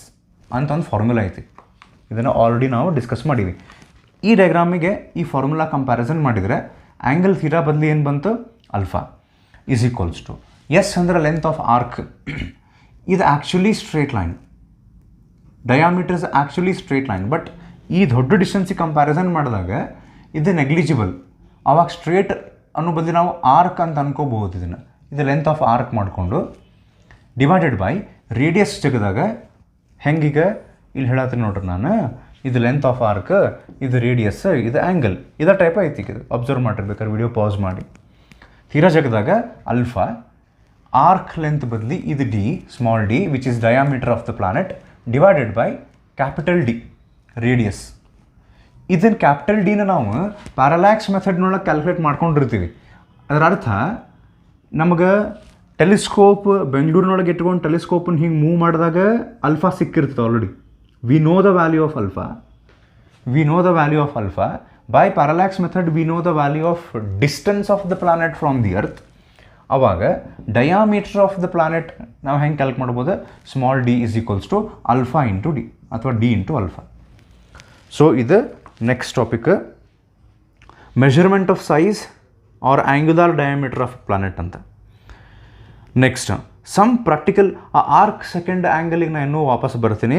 ಅಂತ ಒಂದು ಫಾರ್ಮುಲಾ ಐತಿ. ಇದನ್ನು ಆಲ್ರೆಡಿ ನಾವು ಡಿಸ್ಕಸ್ ಮಾಡೀವಿ. ಈ ಡಯಾಗ್ರಾಮಿಗೆ ಈ ಫಾರ್ಮುಲಾ ಕಂಪ್ಯಾರಿಸನ್ ಮಾಡಿದರೆ ಆ್ಯಂಗಲ್ ಥೀಟಾ ಬದಲಿ ಏನು ಬಂತು, alpha is equals to s ಅಂದರೆ ಲೆಂತ್ ಆಫ್ ಆರ್ಕ್. ಇದು actually straight line, diameter is actually straight line. But ಈ ದೊಡ್ಡ ಡಿಸ್ಟೆನ್ಸಿಗೆ ಕಂಪ್ಯಾರಿಸನ್ ಮಾಡಿದಾಗ ಇದು ನೆಗ್ಲಿಜಿಬಲ್. ಆವಾಗ ಸ್ಟ್ರೇಟ್ ಅನ್ನೋ ಬದಲು ನಾವು ಆರ್ಕ್ ಅಂತ ಅನ್ಕೋಬಹುದು. ಇದನ್ನು ಇದು ಲೆಂತ್ ಆಫ್ ಆರ್ಕ್ ಮಾಡಿಕೊಂಡು ಡಿವೈಡೆಡ್ ಬೈ ರೇಡಿಯಸ್ ತೆಗೆದಾಗ ಹೆಂಗೀಗ ಇಲ್ಲಿ ಹೇಳತ್ತೀನಿ ನೋಡ್ರಿ ನಾನು, ಇದು ಲೆಂತ್ ಆಫ್ ಆರ್ಕ್, ಇದು ರೇಡಿಯಸ್, ಇದು ಆ್ಯಂಗಲ್, ಇದೇ ಟೈಪ್ ಐತಿ. ಇದು ಅಬ್ಸರ್ವ್ ಮಾಡಿರ್ಬೇಕಾದ್ರೆ ವಿಡಿಯೋ ಪಾಸ್ ಮಾಡಿ. ತೀರಾ ಜಗದಾಗ ಅಲ್ಫಾ, ಆರ್ಕ್ ಲೆಂತ್ ಬದಲಿ ಇದು D, small D which is diameter of the planet divided by capital D radius. ಇದನ್ನು ಕ್ಯಾಪಿಟಲ್ ಡಿನ ನಾವು ಪ್ಯಾರಲ್ಯಾಕ್ಸ್ ಮೆಥಡ್ನೊಳಗೆ ಕ್ಯಾಲ್ಕುಲೇಟ್ ಮಾಡ್ಕೊಂಡಿರ್ತೀವಿ. ಅದರ ಅರ್ಥ ನಮಗೆ ಟೆಲಿಸ್ಕೋಪ್ ಬೆಂಗಳೂರಿನೊಳಗೆ ಇಟ್ಕೊಂಡು ಟೆಲಿಸ್ಕೋಪನ್ನು ಹಿಂಗೆ ಮೂವ್ ಮಾಡಿದಾಗ ಅಲ್ಫಾ ಸಿಕ್ಕಿರ್ತದೆ already. We know the value of alpha, we know the value of alpha. By parallax method we know the value of distance of the planet from the earth. ಆವಾಗ ಡಯಾಮೀಟರ್ ಆಫ್ ದ ಪ್ಲಾನೆಟ್ ನಾವು ಹೆಂಗೆ ಕ್ಯಾಲ್ಕ್ ಮಾಡ್ಬೋದು, small D is equals to alpha into D ಅಥವಾ ಡಿ ಇಂಟು ಅಲ್ಫಾ. ಸೊ ಇದು next topic, measurement of size or angular diameter of planet ಅಂತ. ನೆಕ್ಸ್ಟ್ ಸಮ್ ಪ್ರಾಕ್ಟಿಕಲ್, ಆ ಆರ್ಕ್ ಸೆಕೆಂಡ್ ಆ್ಯಂಗಲಿಗೆ ನಾನು ಇನ್ನೂ ವಾಪಸ್ ಬರ್ತೀನಿ.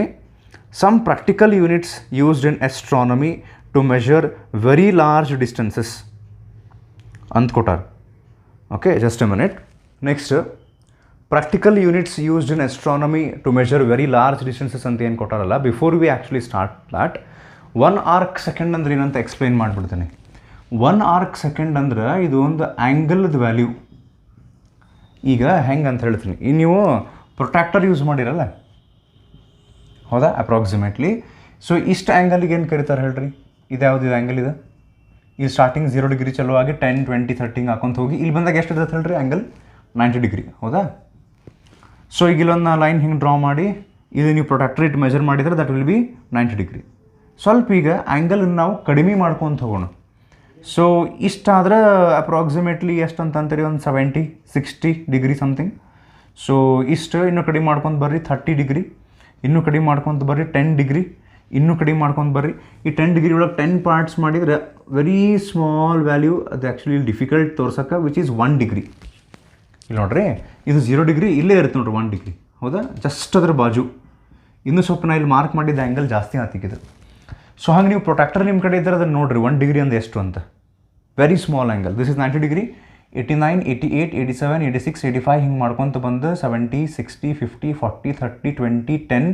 Some practical units used in astronomy to measure very large distances ಅಂತ ಕೊಟ್ಟಾರ. Okay, just a minute. Next practical units used in astronomy to measure very large distances ಅಂತ ಏನು ಕೊಟ್ಟಾರಲ್ಲ, before we actually start that, 1 arc second ಅಂದ್ರೆ ಏನಂತ ಎಕ್ಸ್ಪ್ಲೈನ್ ಮಾಡಿಬಿಡ್ತೀನಿ. 1 ಆರ್ಕ್ ಸೆಕೆಂಡ್ ಅಂದ್ರೆ ಇದು ಒಂದು ಆ್ಯಂಗಲ್ದ ವ್ಯಾಲ್ಯೂ. ಈಗ ಹೆಂಗೆ ಅಂತ ಹೇಳ್ತೀನಿ, ಈಗ ನೀವು ಪ್ರೊಟ್ರಾಕ್ಟರ್ ಯೂಸ್ ಮಾಡಿರಲ್ಲ, ಹೌದಾ, ಅಪ್ರಾಕ್ಸಿಮೇಟ್ಲಿ. ಸೊ ಇಷ್ಟು ಆ್ಯಂಗಲಿಗೆ ಏನು ಕರೀತಾರೆ ಹೇಳ್ರಿ, ಇದು ಯಾವುದು ಆ್ಯಂಗಲ್ ಇದೆ. ಇಲ್ಲಿ ಸ್ಟಾರ್ಟಿಂಗ್ 0 ಡಿಗ್ರಿ ಚಲೋ ಆಗಿ 10, 20, 30 ಹಾಕೊಂತ ಹೋಗಿ ಇಲ್ಲಿ ಬಂದಾಗ ಎಷ್ಟು ಇರುತ್ತೆ ಹೇಳ್ರಿ ಆ್ಯಂಗಲ್, 90 ಡಿಗ್ರಿ, ಹೌದಾ. ಸೊ ಈಗ ಇಲ್ಲೊಂದು ಲೈನ್ ಹಿಂಗೆ ಡ್ರಾ ಮಾಡಿ ಇದು ನೀವು ಪ್ರೊಟ್ರಾಕ್ಟರ್ ಇಟ್ಟು ಮೆಜರ್ ಮಾಡಿದರೆ ದಟ್ ವಿಲ್ ಬಿ 90 ಡಿಗ್ರಿ. ಸ್ವಲ್ಪ ಈಗ ಆ್ಯಂಗಲನ್ನು ನಾವು ಕಡಿಮೆ ಮಾಡ್ಕೊತ ಹೋಗೋಣ. ಸೊ ಇಷ್ಟಾದ್ರೆ ಅಪ್ರಾಕ್ಸಿಮೇಟ್ಲಿ ಎಷ್ಟು ಅಂತಂತೀರಿ, ಒಂದು 70, 60 ಡಿಗ್ರಿ ಸಮಥಿಂಗ್. ಸೊ ಇಷ್ಟು ಇನ್ನೂ ಕಡಿಮೆ ಮಾಡ್ಕೊಂಡು ಬರ್ರಿ 30 ಡಿಗ್ರಿ, ಇನ್ನೂ ಕಡಿಮೆ ಮಾಡ್ಕೊತ ಬರ್ರಿ 10 ಡಿಗ್ರಿ, ಇನ್ನೂ ಕಡಿಮೆ ಮಾಡ್ಕೊಂಡು ಬರ್ರಿ. ಈ 10 ಡಿಗ್ರಿ ಒಳಗೆ 10 ಪಾರ್ಟ್ಸ್ ಮಾಡಿದರೆ ವೆರಿ ಸ್ಮಾಲ್ ವ್ಯಾಲ್ಯೂ, ಅದು ಆ್ಯಕ್ಚುಲಿ ಡಿಫಿಕಲ್ಟ್ ತೋರ್ಸೋಕ್ಕೆ, ವಿಚ್ ಈಸ್ 1 ಡಿಗ್ರಿ. ಇಲ್ಲಿ ನೋಡ್ರಿ, ಇದು 0 ಡಿಗ್ರಿ ಇಲ್ಲೇ ಇರುತ್ತೆ ನೋಡ್ರಿ 1 ಡಿಗ್ರಿ, ಹೌದಾ, ಜಸ್ಟ್ ಅದ್ರ ಬಾಜು. ಇನ್ನೂ ಸ್ವಲ್ಪ ನಾ ಇಲ್ಲಿ ಮಾರ್ಕ್ ಮಾಡಿದ್ದ ಆ್ಯಂಗಲ್ ಜಾಸ್ತಿ ಆತಿಕ್ಕಿದೆ. ಸೊ ಹಂಗೆ ನೀವು ಪ್ರೊಟ್ರಾಕ್ಟರ್ ನಿಮ್ಮ ಕಡೆ ಇದ್ದರೆ ಅದನ್ನು ನೋಡಿರಿ 1 ಡಿಗ್ರಿ ಅಂದ್ರೆ ಎಷ್ಟು ಅಂತ. Very small angle. This is 90 degree, 89, 88, 87, 86, 85 ಹಿಂಗೆ ಮಾಡ್ಕೊತ ಬಂದು 70, 60, 50, 40, 30, 20, 10,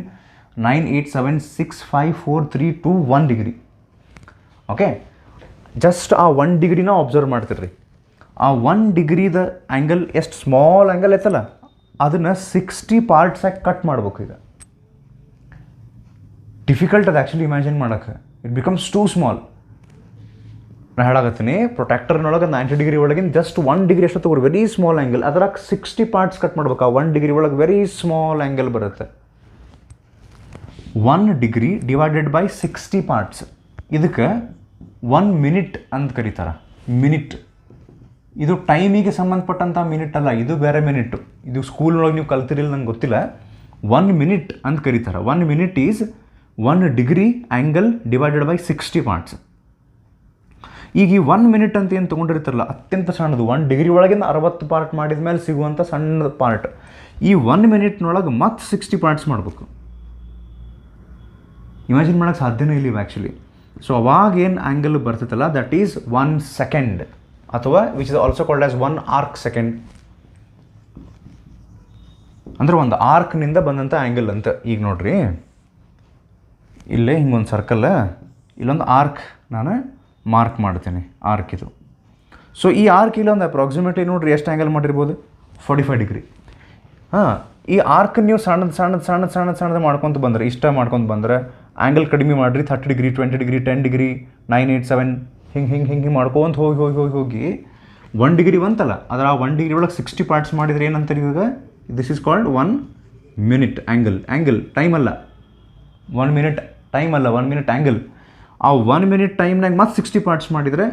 9, 8, 7, 6, 5, 4, 3, 2, 1 ಡಿಗ್ರಿ. ಓಕೆ, ಜಸ್ಟ್ ಆ 1 ಡಿಗ್ರಿನ ಅಬ್ಸರ್ವ್ ಮಾಡ್ತಿರ್ರಿ. ಆ 1 ಡಿಗ್ರಿದ ಆ್ಯಂಗಲ್ ಎಷ್ಟು ಸ್ಮಾಲ್ ಆ್ಯಂಗಲ್ ಐತಲ್ಲ, ಅದನ್ನು 60 ಪಾರ್ಟ್ಸಾಗಿ ಕಟ್ ಮಾಡ್ಬೇಕು. ಈಗ ಡಿಫಿಕಲ್ಟ್ ಅದು ಆ್ಯಕ್ಚುಲಿ ಇಮ್ಯಾಜಿನ್ ಮಾಡೋಕ್ಕೆ, ಇಟ್ ಬಿಕಮ್ಸ್ ಟೂ ಸ್ಮಾಲ್. ನಾನು ಹೇಳಾಕತ್ತೀನಿ, ಪ್ರೊಟ್ರಾಕ್ಟರ್ನೊಳಗೆ 90 ಡಿಗ್ರಿ ಒಳಗಿನ ಜಸ್ಟ್ 1 ಡಿಗ್ರಿ ಎಷ್ಟು ತಗೋರಿ, ವೆರಿ ಸ್ಮಾಲ್ ಆ್ಯಂಗಲ್, ಅದ್ರಾಗ 60 ಪಾರ್ಟ್ಸ್ ಕಟ್ ಮಾಡ್ಬೇಕು. ಆ 1 ಡಿಗ್ರಿ ಒಳಗೆ ವೆರಿ ಸ್ಮಾಲ್ ಆ್ಯಂಗಲ್ ಬರುತ್ತೆ. 1 ಡಿಗ್ರಿ ಡಿವೈಡೆಡ್ ಬೈ 60 ಪಾರ್ಟ್ಸ್, ಇದಕ್ಕೆ 1 ಮಿನಿಟ್ ಅಂತ ಕರೀತಾರೆ. ಮಿನಿಟ್ ಇದು ಟೈಮಿಗೆ ಸಂಬಂಧಪಟ್ಟಂಥ ಮಿನಿಟ್ ಅಲ್ಲ, ಇದು ಬೇರೆ ಮಿನಿಟ್ಟು. ಇದು ಸ್ಕೂಲ್ನೊಳಗೆ ನೀವು ಕಲ್ತಿರಿಲ್ಲ ನಂಗೆ ಗೊತ್ತಿಲ್ಲ. 1 ಮಿನಿಟ್ ಅಂತ ಕರೀತಾರೆ. 1 minute is 1 degree angle divided by 60 parts. ಈಗ ಈ 1 ಮಿನಿಟ್ ಅಂತ ಏನು ತೊಗೊಂಡಿರ್ತಾರಲ್ಲ ಅತ್ಯಂತ ಸಣ್ಣದು 1 ಡಿಗ್ರಿ ಒಳಗಿಂದ 60 ಪಾರ್ಟ್ ಮಾಡಿದ ಮೇಲೆ ಸಿಗುವಂಥ ಸಣ್ಣ ಪಾರ್ಟ್, ಈ 1 ಮಿನಿಟ್ನೊಳಗೆ ಮತ್ತೆ 60 ಪಾರ್ಟ್ಸ್ ಮಾಡಬೇಕು. ಇಮ್ಯಾಜಿನ್ ಮಾಡೋಕ್ಕೆ ಸಾಧ್ಯನೇ ಇಲ್ಲ ಆ್ಯಕ್ಚುಲಿ. ಸೊ ಅವಾಗೇನು ಆ್ಯಂಗಲ್ ಬರ್ತೈತಲ್ಲ ದಟ್ ಈಸ್ 1 ಸೆಕೆಂಡ್, ಅಥವಾ which is also called as 1 arc second. ಅಂದರೆ ಒಂದು ಆರ್ಕ್ನಿಂದ ಬಂದಂಥ ಆ್ಯಂಗಲ್ ಅಂತ. ಈಗ ನೋಡ್ರಿ, ಇಲ್ಲೇ ಹಿಂಗೊಂದು ಸರ್ಕಲ್, ಇಲ್ಲೊಂದು ಆರ್ಕ್ ನಾನು ಮಾರ್ಕ್ ಮಾಡ್ತೀನಿ, ಆರ್ಕ್ ಇದು. ಸೊ ಈ ಆರ್ಕ್ ಇಲ್ಲೊಂದು ಅಪ್ರಾಕ್ಸಿಮೇಟ್ಲಿ ನೋಡ್ರಿ ಎಷ್ಟು ಆ್ಯಂಗಲ್ ಮಾಡಿರ್ಬೋದು, 45 ಡಿಗ್ರಿ. ಹಾಂ, ಈ ಆರ್ಕ್ ನೀವು ಸಣ್ಣದು ಮಾಡ್ಕೊತ ಬಂದರೆ, ಇಷ್ಟ ಮಾಡ್ಕೊತ ಬಂದರೆ ಆ್ಯಂಗಲ್ ಕಡಿಮೆ ಮಾಡಿರಿ, 30 ಡಿಗ್ರಿ, 20 ಡಿಗ್ರಿ, 10 ಡಿಗ್ರಿ, 9, 8, 7 ಹಿಂಗೆ ಮಾಡ್ಕೊಂತ ಹೋಗಿ 1 ಡಿಗ್ರಿ ಬಂತಲ್ಲ, ಅದರ ಆ 1 ಡಿಗ್ರಿ ಒಳಗೆ 60 ಪಾರ್ಟ್ಸ್ ಮಾಡಿದರೆ ಏನಂತಾರೆ ಇವಾಗ, this is called 1 minute angle. Time ಅಲ್ಲ 1 ಮಿನಿಟ್, ಟೈಮ್ ಅಲ್ಲ 1 ಮಿನಿಟ್ ಆ್ಯಂಗಲ್. ಆ 1 ಮಿನಿಟ್ ಟೈಮ್ನಾಗ ಮತ್ತೆ 60 ಪಾರ್ಟ್ಸ್ ಮಾಡಿದರೆ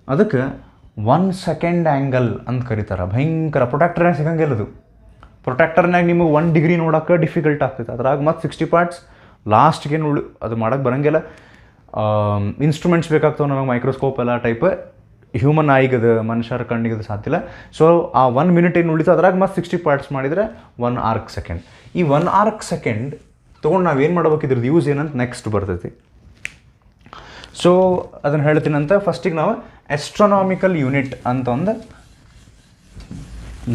ಅದಕ್ಕೆ 1 ಸೆಕೆಂಡ್ ಆ್ಯಂಗಲ್ ಅಂತ ಕರೀತಾರೆ. ಭಯಂಕರ ಪ್ರೊಟ್ಯಾಕ್ಟರ್ನಾಗ ಸಿಗಂಗಿಲ್ಲ ಅದು. ಪ್ರೊಟ್ಯಾಕ್ಟರ್ನಾಗ ನಿಮಗೆ 1 ಡಿಗ್ರಿ ನೋಡೋಕೆ ಡಿಫಿಕಲ್ಟ್ ಆಗ್ತೈತೆ, ಅದ್ರಾಗ ಮತ್ತೆ 60 ಪಾರ್ಟ್ಸ್ ಲಾಸ್ಟ್ಗೆ ಅದು ಮಾಡೋಕ್ಕೆ ಬರೋಂಗಿಲ್ಲ. ಇನ್ಸ್ಟ್ರೂಮೆಂಟ್ಸ್ ಬೇಕಾಗ್ತವೆ ನಮಗೆ, ಮೈಕ್ರೋಸ್ಕೋಪ್ ಎಲ್ಲ ಟೈಪ್. ಹ್ಯೂಮನ್ ಐಗದು, ಮನುಷ್ಯರ ಕಣ್ಣಿಗೆ ಸಾಧ್ಯ ಇಲ್ಲ. ಸೊ ಆ 1 ಮಿನಿಟ್ ಏನು ಉಳಿತು ಅದ್ರಾಗ ಮತ್ತೆ 60 ಪಾರ್ಟ್ಸ್ ಮಾಡಿದರೆ 1 ಆರ್ಕ್ ಸೆಕೆಂಡ್. ಈ 1 ಆರ್ಕ್ ಸೆಕೆಂಡ್ ತೊಗೊಂಡು ನಾವೇನು ಮಾಡ್ಬೇಕು, ಇದ್ರದ್ದು ಯೂಸ್ ಏನಂತ ನೆಕ್ಸ್ಟ್ ಬರ್ತೈತಿ. ಸೊ ಅದನ್ನು ಹೇಳ್ತೀನಂತ ಫಸ್ಟಿಗೆ ನಾವು ಆಸ್ಟ್ರೋನಾಮಿಕಲ್ ಯೂನಿಟ್ ಅಂತ ಒಂದು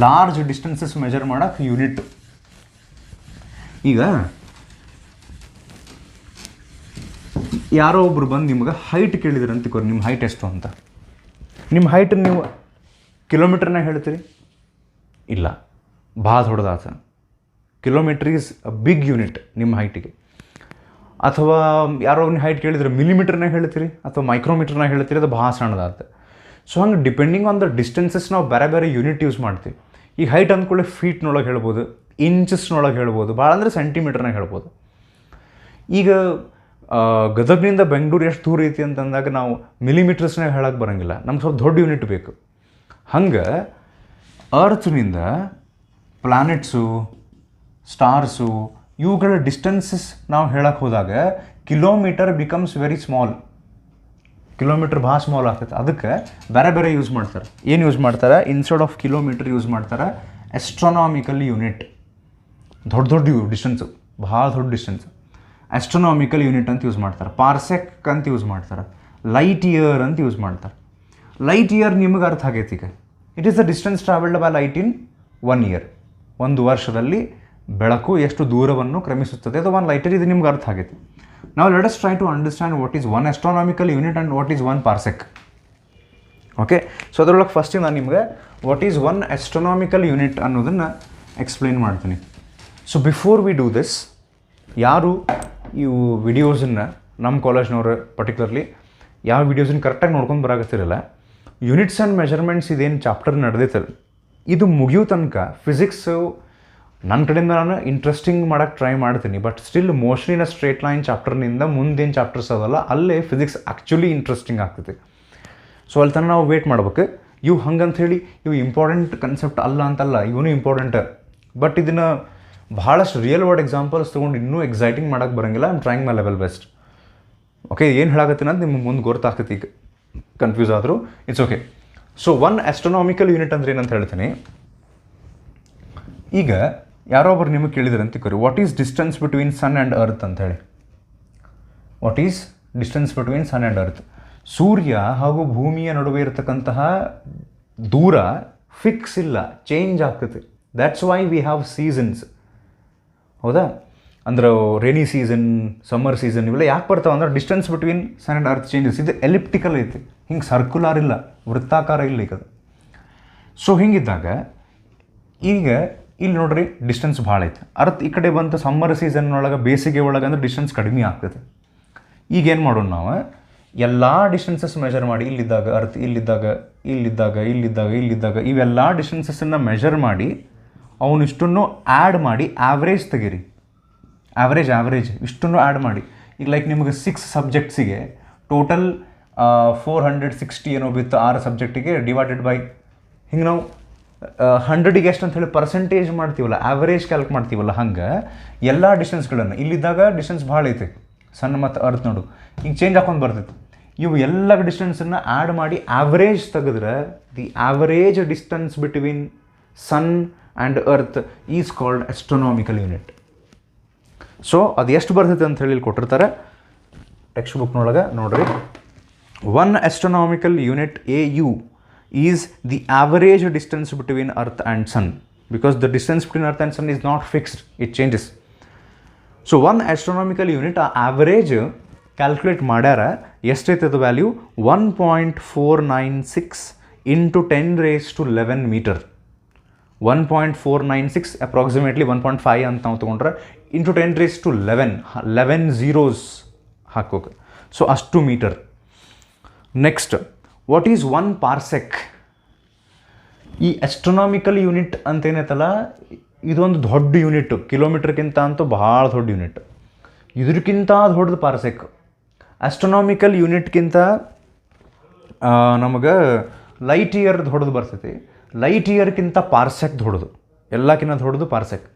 ಲಾರ್ಜ್ ಡಿಸ್ಟೆನ್ಸಸ್ ಮೆಜರ್ ಮಾಡೋಕ್ಕೆ ಯೂನಿಟ್. ಈಗ ಯಾರೋ ಒಬ್ರು ಬಂದು ನಿಮ್ಗೆ ಹೈಟ್ ಕೇಳಿದ್ರೆ ಅಂತಿಕೋರಿ, ನಿಮ್ಮ ಹೈಟ್ ಎಷ್ಟು ಅಂತ. ನಿಮ್ಮ ಹೈಟ್ ನೀವು ಕಿಲೋಮೀಟ್ರ್ನಾಗ ಹೇಳ್ತೀರಿ? ಇಲ್ಲ, ಭಾಳ ದೊಡ್ಡದಾತ. Kilometre is a big unit ನಿಮ್ಮ ಹೈಟಿಗೆ. ಅಥವಾ ಯಾರೋ ಹೈಟ್ ಕೇಳಿದ್ರೆ ಮಿಲಿಮೀಟ್ರ್ನಾಗ ಹೇಳ್ತೀರಿ ಅಥವಾ ಮೈಕ್ರೋಮೀಟ್ರ್ನಾಗ ಹೇಳ್ತೀರಿ, ಅದು ಭಾಳ ಸಣ್ಣದಾತ. ಸೊ ಹಂಗೆ ಡಿಪೆಂಡಿಂಗ್ ಆನ್ ದ ಡಿಸ್ಟೆನ್ಸಸ್ ನಾವು ಬೇರೆ ಯೂನಿಟ್ ಯೂಸ್ ಮಾಡ್ತೀವಿ. ಈಗ ಹೈಟ್ ಅಂದ್ಕೊಳ್ಳಿ ಫೀಟ್ನೊಳಗೆ ಹೇಳ್ಬೋದು, ಇಂಚಸ್ನೊಳಗೆ ಹೇಳ್ಬೋದು, ಭಾಳ ಅಂದರೆ ಸೆಂಟಿಮೀಟ್ರ್ನಾಗ ಹೇಳ್ಬೋದು. ಈಗ ಗದಗ್ನಿಂದ ಬೆಂಗಳೂರು ಎಷ್ಟು ದೂರ ಐತಿ ಅಂತಂದಾಗ ನಾವು ಮಿಲಿಮೀಟರ್ಸ್ನಾಗ ಹೇಳಕ್ಕೆ ಬರೋಂಗಿಲ್ಲ, ನಮ್ಗೆ ಸ್ವಲ್ಪ ದೊಡ್ಡ ಯೂನಿಟ್ ಬೇಕು. ಹಂಗೆ ಅರ್ತ್ನಿಂದ ಪ್ಲ್ಯಾನೆಟ್ಸು, ಸ್ಟಾರ್ಸು, ಇವುಗಳ ಡಿಸ್ಟೆನ್ಸಸ್ ನಾವು ಹೇಳಕ್ಕೆ ಹೋದಾಗ kilometre becomes very small. Kilometre ಭಾಳ ಸ್ಮಾಲ್ ಆಗ್ತೈತೆ. ಅದಕ್ಕೆ ಬೇರೆ ಯೂಸ್ ಮಾಡ್ತಾರೆ. ಏನು ಯೂಸ್ ಮಾಡ್ತಾರೆ? ಇನ್ಸ್ಟೆಡ್ ಆಫ್ ಕಿಲೋಮೀಟರ್ ಯೂಸ್ ಮಾಡ್ತಾರೆ ಆಸ್ಟ್ರೋನಾಮಿಕಲ್ ಯೂನಿಟ್. ದೊಡ್ಡ ಡಿಸ್ಟೆನ್ಸು, ಭಾಳ ದೊಡ್ಡ ಡಿಸ್ಟೆನ್ಸ್ ಆಸ್ಟ್ರೋನಾಮಿಕಲ್ ಯೂನಿಟ್ ಅಂತ ಯೂಸ್ ಮಾಡ್ತಾರೆ. ಪಾರ್ಸೆಕ್ ಅಂತ ಯೂಸ್ ಮಾಡ್ತಾರೆ. ಲೈಟ್ ಇಯರ್ ಅಂತ ಯೂಸ್ ಮಾಡ್ತಾರೆ. ಲೈಟ್ ಇಯರ್ ನಿಮಗೆ ಅರ್ಥ ಆಗೈತಿ. ಈಗ it is the distance travelled by light in 1 year. 1 ವರ್ಷದಲ್ಲಿ ಬೆಳಕು ಎಷ್ಟು ದೂರವನ್ನು ಕ್ರಮಿಸುತ್ತದೆ, ಅದು 1 ಲೈಟ್ ಇಯರ್. ಇದು ನಿಮ್ಗೆ ಅರ್ಥ ಆಗೈತಿ. ನಾವು let us try to understand what is 1 astronomical unit and what is 1 parsec. Okay, so ಅದರೊಳಗೆ ಫಸ್ಟಿಗೆ ನಾನು ನಿಮಗೆ ವಾಟ್ ಈಸ್ 1 ಆಸ್ಟ್ರೋನಾಮಿಕಲ್ ಯೂನಿಟ್ ಅನ್ನೋದನ್ನು ಎಕ್ಸ್ಪ್ಲೈನ್ ಮಾಡ್ತೀನಿ. So before we do this, ಯಾರು ಇವು ವಿಡಿಯೋಸನ್ನು ನಮ್ಮ ಕಾಲೇಜ್ನವ್ರು ಪರ್ಟಿಕ್ಯುಲರ್ಲಿ ಯಾವ ವಿಡಿಯೋಸನ್ನು ಕರೆಕ್ಟಾಗಿ ನೋಡ್ಕೊಂಡು ಬರಾಕತ್ತಿರಲ್ಲ, ಯೂನಿಟ್ಸ್ ಆ್ಯಂಡ್ ಮೆಜರ್ಮೆಂಟ್ಸ್ ಇದೇನು ಚಾಪ್ಟರ್ ನಡೆದೈತಲ್ಲ, ಇದು ಮುಗಿಯೋ ತನಕ ಫಿಸಿಕ್ಸು ನನ್ನ ಕಡೆಯಿಂದ ನಾನು ಇಂಟ್ರೆಸ್ಟಿಂಗ್ ಮಾಡೋಕ್ಕೆ ಟ್ರೈ ಮಾಡ್ತೀನಿ. ಬಟ್ ಸ್ಟಿಲ್ ಮೋಸ್ಟ್ಲಿ ನಾ ಸ್ಟ್ರೇಟ್ ಲೈನ್ ಚಾಪ್ಟರ್ನಿಂದ ಮುಂದೇನು ಚಾಪ್ಟರ್ಸ್ ಅದಲ್ಲ ಅಲ್ಲೇ ಫಿಸಿಕ್ಸ್ ಆ್ಯಕ್ಚುಲಿ ಇಂಟ್ರೆಸ್ಟಿಂಗ್ ಆಗ್ತೈತಿ. ಸೊ ಅಲ್ಲಿ ತನಕ ನಾವು ವೇಟ್ ಮಾಡ್ಬೇಕು. ಇವು ಹಂಗಂಥೇಳಿ ಇವು ಇಂಪಾರ್ಟೆಂಟ್ ಕನ್ಸೆಪ್ಟ್ ಅಲ್ಲ ಅಂತಲ್ಲ, ಇವನು ಇಂಪಾರ್ಟೆಂಟ್. ಬಟ್ ಇದನ್ನು ಭಾಳಷ್ಟು ರಿಯಲ್ ವರ್ಲ್ಡ್ ಎಕ್ಸಾಂಪಲ್ಸ್ ತೊಗೊಂಡು ಇನ್ನೂ ಎಕ್ಸೈಟಿಂಗ್ ಮಾಡೋಕ್ಕೆ ಬರೋಂಗಿಲ್ಲ. I'm trying my level best. Okay, ಏನು ಹೇಳಾಕತ್ತೀನಿ ಅಂತ ನಿಮ್ಗೆ ಮುಂದೆ ಗೊತ್ತಾಗ್ತೈತಿ. ಈಗ ಕನ್ಫ್ಯೂಸ್ ಆದರೂ it's okay. So 1 astronomical unit ಅಂದ್ರೆ ಏನಂತ ಹೇಳ್ತೀನಿ. ಈಗ ಯಾರೋ ಒಬ್ರು ನಿಮಗೆ ಕೇಳಿದ್ರೆ ಅಂತ ತಿಳ್ಕೊರಿ, what is distance between sun and earth ಅಂತ ಹೇಳಿ. What is distance between sun and earth? ಸೂರ್ಯ ಹಾಗೂ ಭೂಮಿಯ ನಡುವೆ ಇರತಕ್ಕಂತಹ ದೂರ ಫಿಕ್ಸ್ ಇಲ್ಲ, ಚೇಂಜ್ ಆಗ್ತೈತೆ. That's why we have seasons. ಹೌದಾ? ಅಂದ್ರೆ ರೇನಿ ಸೀಸನ್, ಸಮ್ಮರ್ ಸೀಸನ್ ಇವೆಲ್ಲ ಯಾಕೆ ಬರ್ತಾವೆ ಅಂದ್ರೆ distance between sun and earth changes. ಇದು ಎಲಿಪ್ಟಿಕಲ್ ಐತಿ, ಹಿಂಗೆ ಸರ್ಕ್ಯುಲಾರ್ ಇಲ್ಲ, ವೃತ್ತಾಕಾರ ಇಲ್ಲ ಈಗ ಅದು. ಸೊ ಹಿಂಗಿದ್ದಾಗ ಈಗ ಇಲ್ಲಿ ನೋಡ್ರಿ ಡಿಸ್ಟೆನ್ಸ್ ಭಾಳ ಐತೆ. ಅರ್ತ್ ಈ ಕಡೆ ಬಂತು ಸಮ್ಮರ್ ಸೀಸನ್ ಒಳಗೆ, ಬೇಸಿಗೆ ಒಳಗೆ ಅಂದ್ರೆ ಡಿಸ್ಟೆನ್ಸ್ ಕಡಿಮೆ ಆಗ್ತದೆ. ಈಗೇನು ಮಾಡೋಣ ನಾವು, ಎಲ್ಲ ಡಿಸ್ಟೆನ್ಸಸ್ ಮೆಜರ್ ಮಾಡಿ, ಇಲ್ಲಿದ್ದಾಗ ಅರ್ತ್, ಇಲ್ಲಿದ್ದಾಗ ಇವೆಲ್ಲ ಡಿಸ್ಟೆನ್ಸಸ್ಸನ್ನು ಮೆಜರ್ ಮಾಡಿ ಅವನಿಷ್ಟನ್ನು ಆ್ಯಡ್ ಮಾಡಿ ಆ್ಯಾವ್ರೇಜ್ ತೆಗೀರಿ. ಆ್ಯಾವ್ರೇಜ್ ಇಷ್ಟನ್ನು ಆ್ಯಡ್ ಮಾಡಿ. ಈಗ ಲೈಕ್ ನಿಮಗೆ 6 ಸಬ್ಜೆಕ್ಟ್ಸಿಗೆ ಟೋಟಲ್ 460 ಏನೋ ಬಿತ್ತು 6 ಸಬ್ಜೆಕ್ಟಿಗೆ ಡಿವೈಡೆಡ್ ಬೈ ಹಿಂಗೆ ನಾವು 100ಗೆ ಎಷ್ಟು ಅಂತ ಹೇಳಿ ಪರ್ಸೆಂಟೇಜ್ ಮಾಡ್ತೀವಲ್ಲ, ಆ್ಯಾವ್ರೇಜ್ ಕ್ಯಾಲ್ಕ್ ಮಾಡ್ತೀವಲ್ಲ, ಹಂಗೆ ಎಲ್ಲ ಡಿಸ್ಟೆನ್ಸ್ಗಳನ್ನು ಇಲ್ಲಿದ್ದಾಗ ಡಿಸ್ಟೆನ್ಸ್ ಭಾಳ ಐತೆ ಸಣ್ಣ ಮತ್ತು ಅರ್ತ್ ನೋಡು, ಹಿಂಗೆ ಚೇಂಜ್ ಹಾಕೊಂಡು ಬರ್ತೈತೆ. ಇವು ಎಲ್ಲ ಡಿಸ್ಟೆನ್ಸನ್ನು ಆ್ಯಡ್ ಮಾಡಿ ಆ್ಯಾವ್ರೇಜ್ ತೆಗೆದ್ರೆ the average distance between sun and earth is called astronomical unit. So ಅದು ಎಷ್ಟು ಬರ್ತೈತೆ ಅಂತ ಹೇಳಿ ಕೊಟ್ಟಿರ್ತಾರೆ ಟೆಕ್ಸ್ಟ್ ಬುಕ್ನೊಳಗೆ ನೋಡ್ರಿ. 1 astronomical unit AU is the average distance between Earth and Sun, because the distance between Earth and Sun is not fixed, it changes. So 1 astronomical unit average calculate ಮಾಡ್ಯಾರ ಎಷ್ಟೈತೆ ಅದು ವ್ಯಾಲ್ಯೂ 1.496 into 10⁻11 meter. 1.496 ಅಪ್ರಾಕ್ಸಿಮೇಟ್ಲಿ 1.5 ಅಂತ ನಾವು ತೊಗೊಂಡ್ರೆ ಇಂಟು 10⁻11 zeros ಹಾಕೋಕೆ. ಸೊ ಅಷ್ಟು metre. Next, what is 1 parsec? ಈ ಆಸ್ಟ್ರೋನಾಮಿಕಲ್ ಯೂನಿಟ್ ಅಂತೇನೈತಲ್ಲ, ಇದೊಂದು ದೊಡ್ಡ ಯೂನಿಟ್, ಕಿಲೋಮೀಟ್ರ್ಗಿಂತ ಅಂತೂ ಭಾಳ ದೊಡ್ಡ ಯೂನಿಟ್. ಇದಕ್ಕಿಂತ ದೊಡ್ಡದು ಪಾರ್ಸೆಕ್. ಆಸ್ಟ್ರೋನಾಮಿಕಲ್ ಯೂನಿಟ್ಗಿಂತ ನಮಗೆ ಲೈಟ್ ಇಯರ್ ದೊಡ್ಡದು ಬರ್ತೈತಿ. ಲೈಟ್ ಇಯರ್ಗಿಂತ ಪಾರ್ಸೆಕ್ ದೊಡ್ಡದು, ಎಲ್ಲಕ್ಕಿಂತ ದೊಡ್ಡದು ಪಾರ್ಸೆಕ್.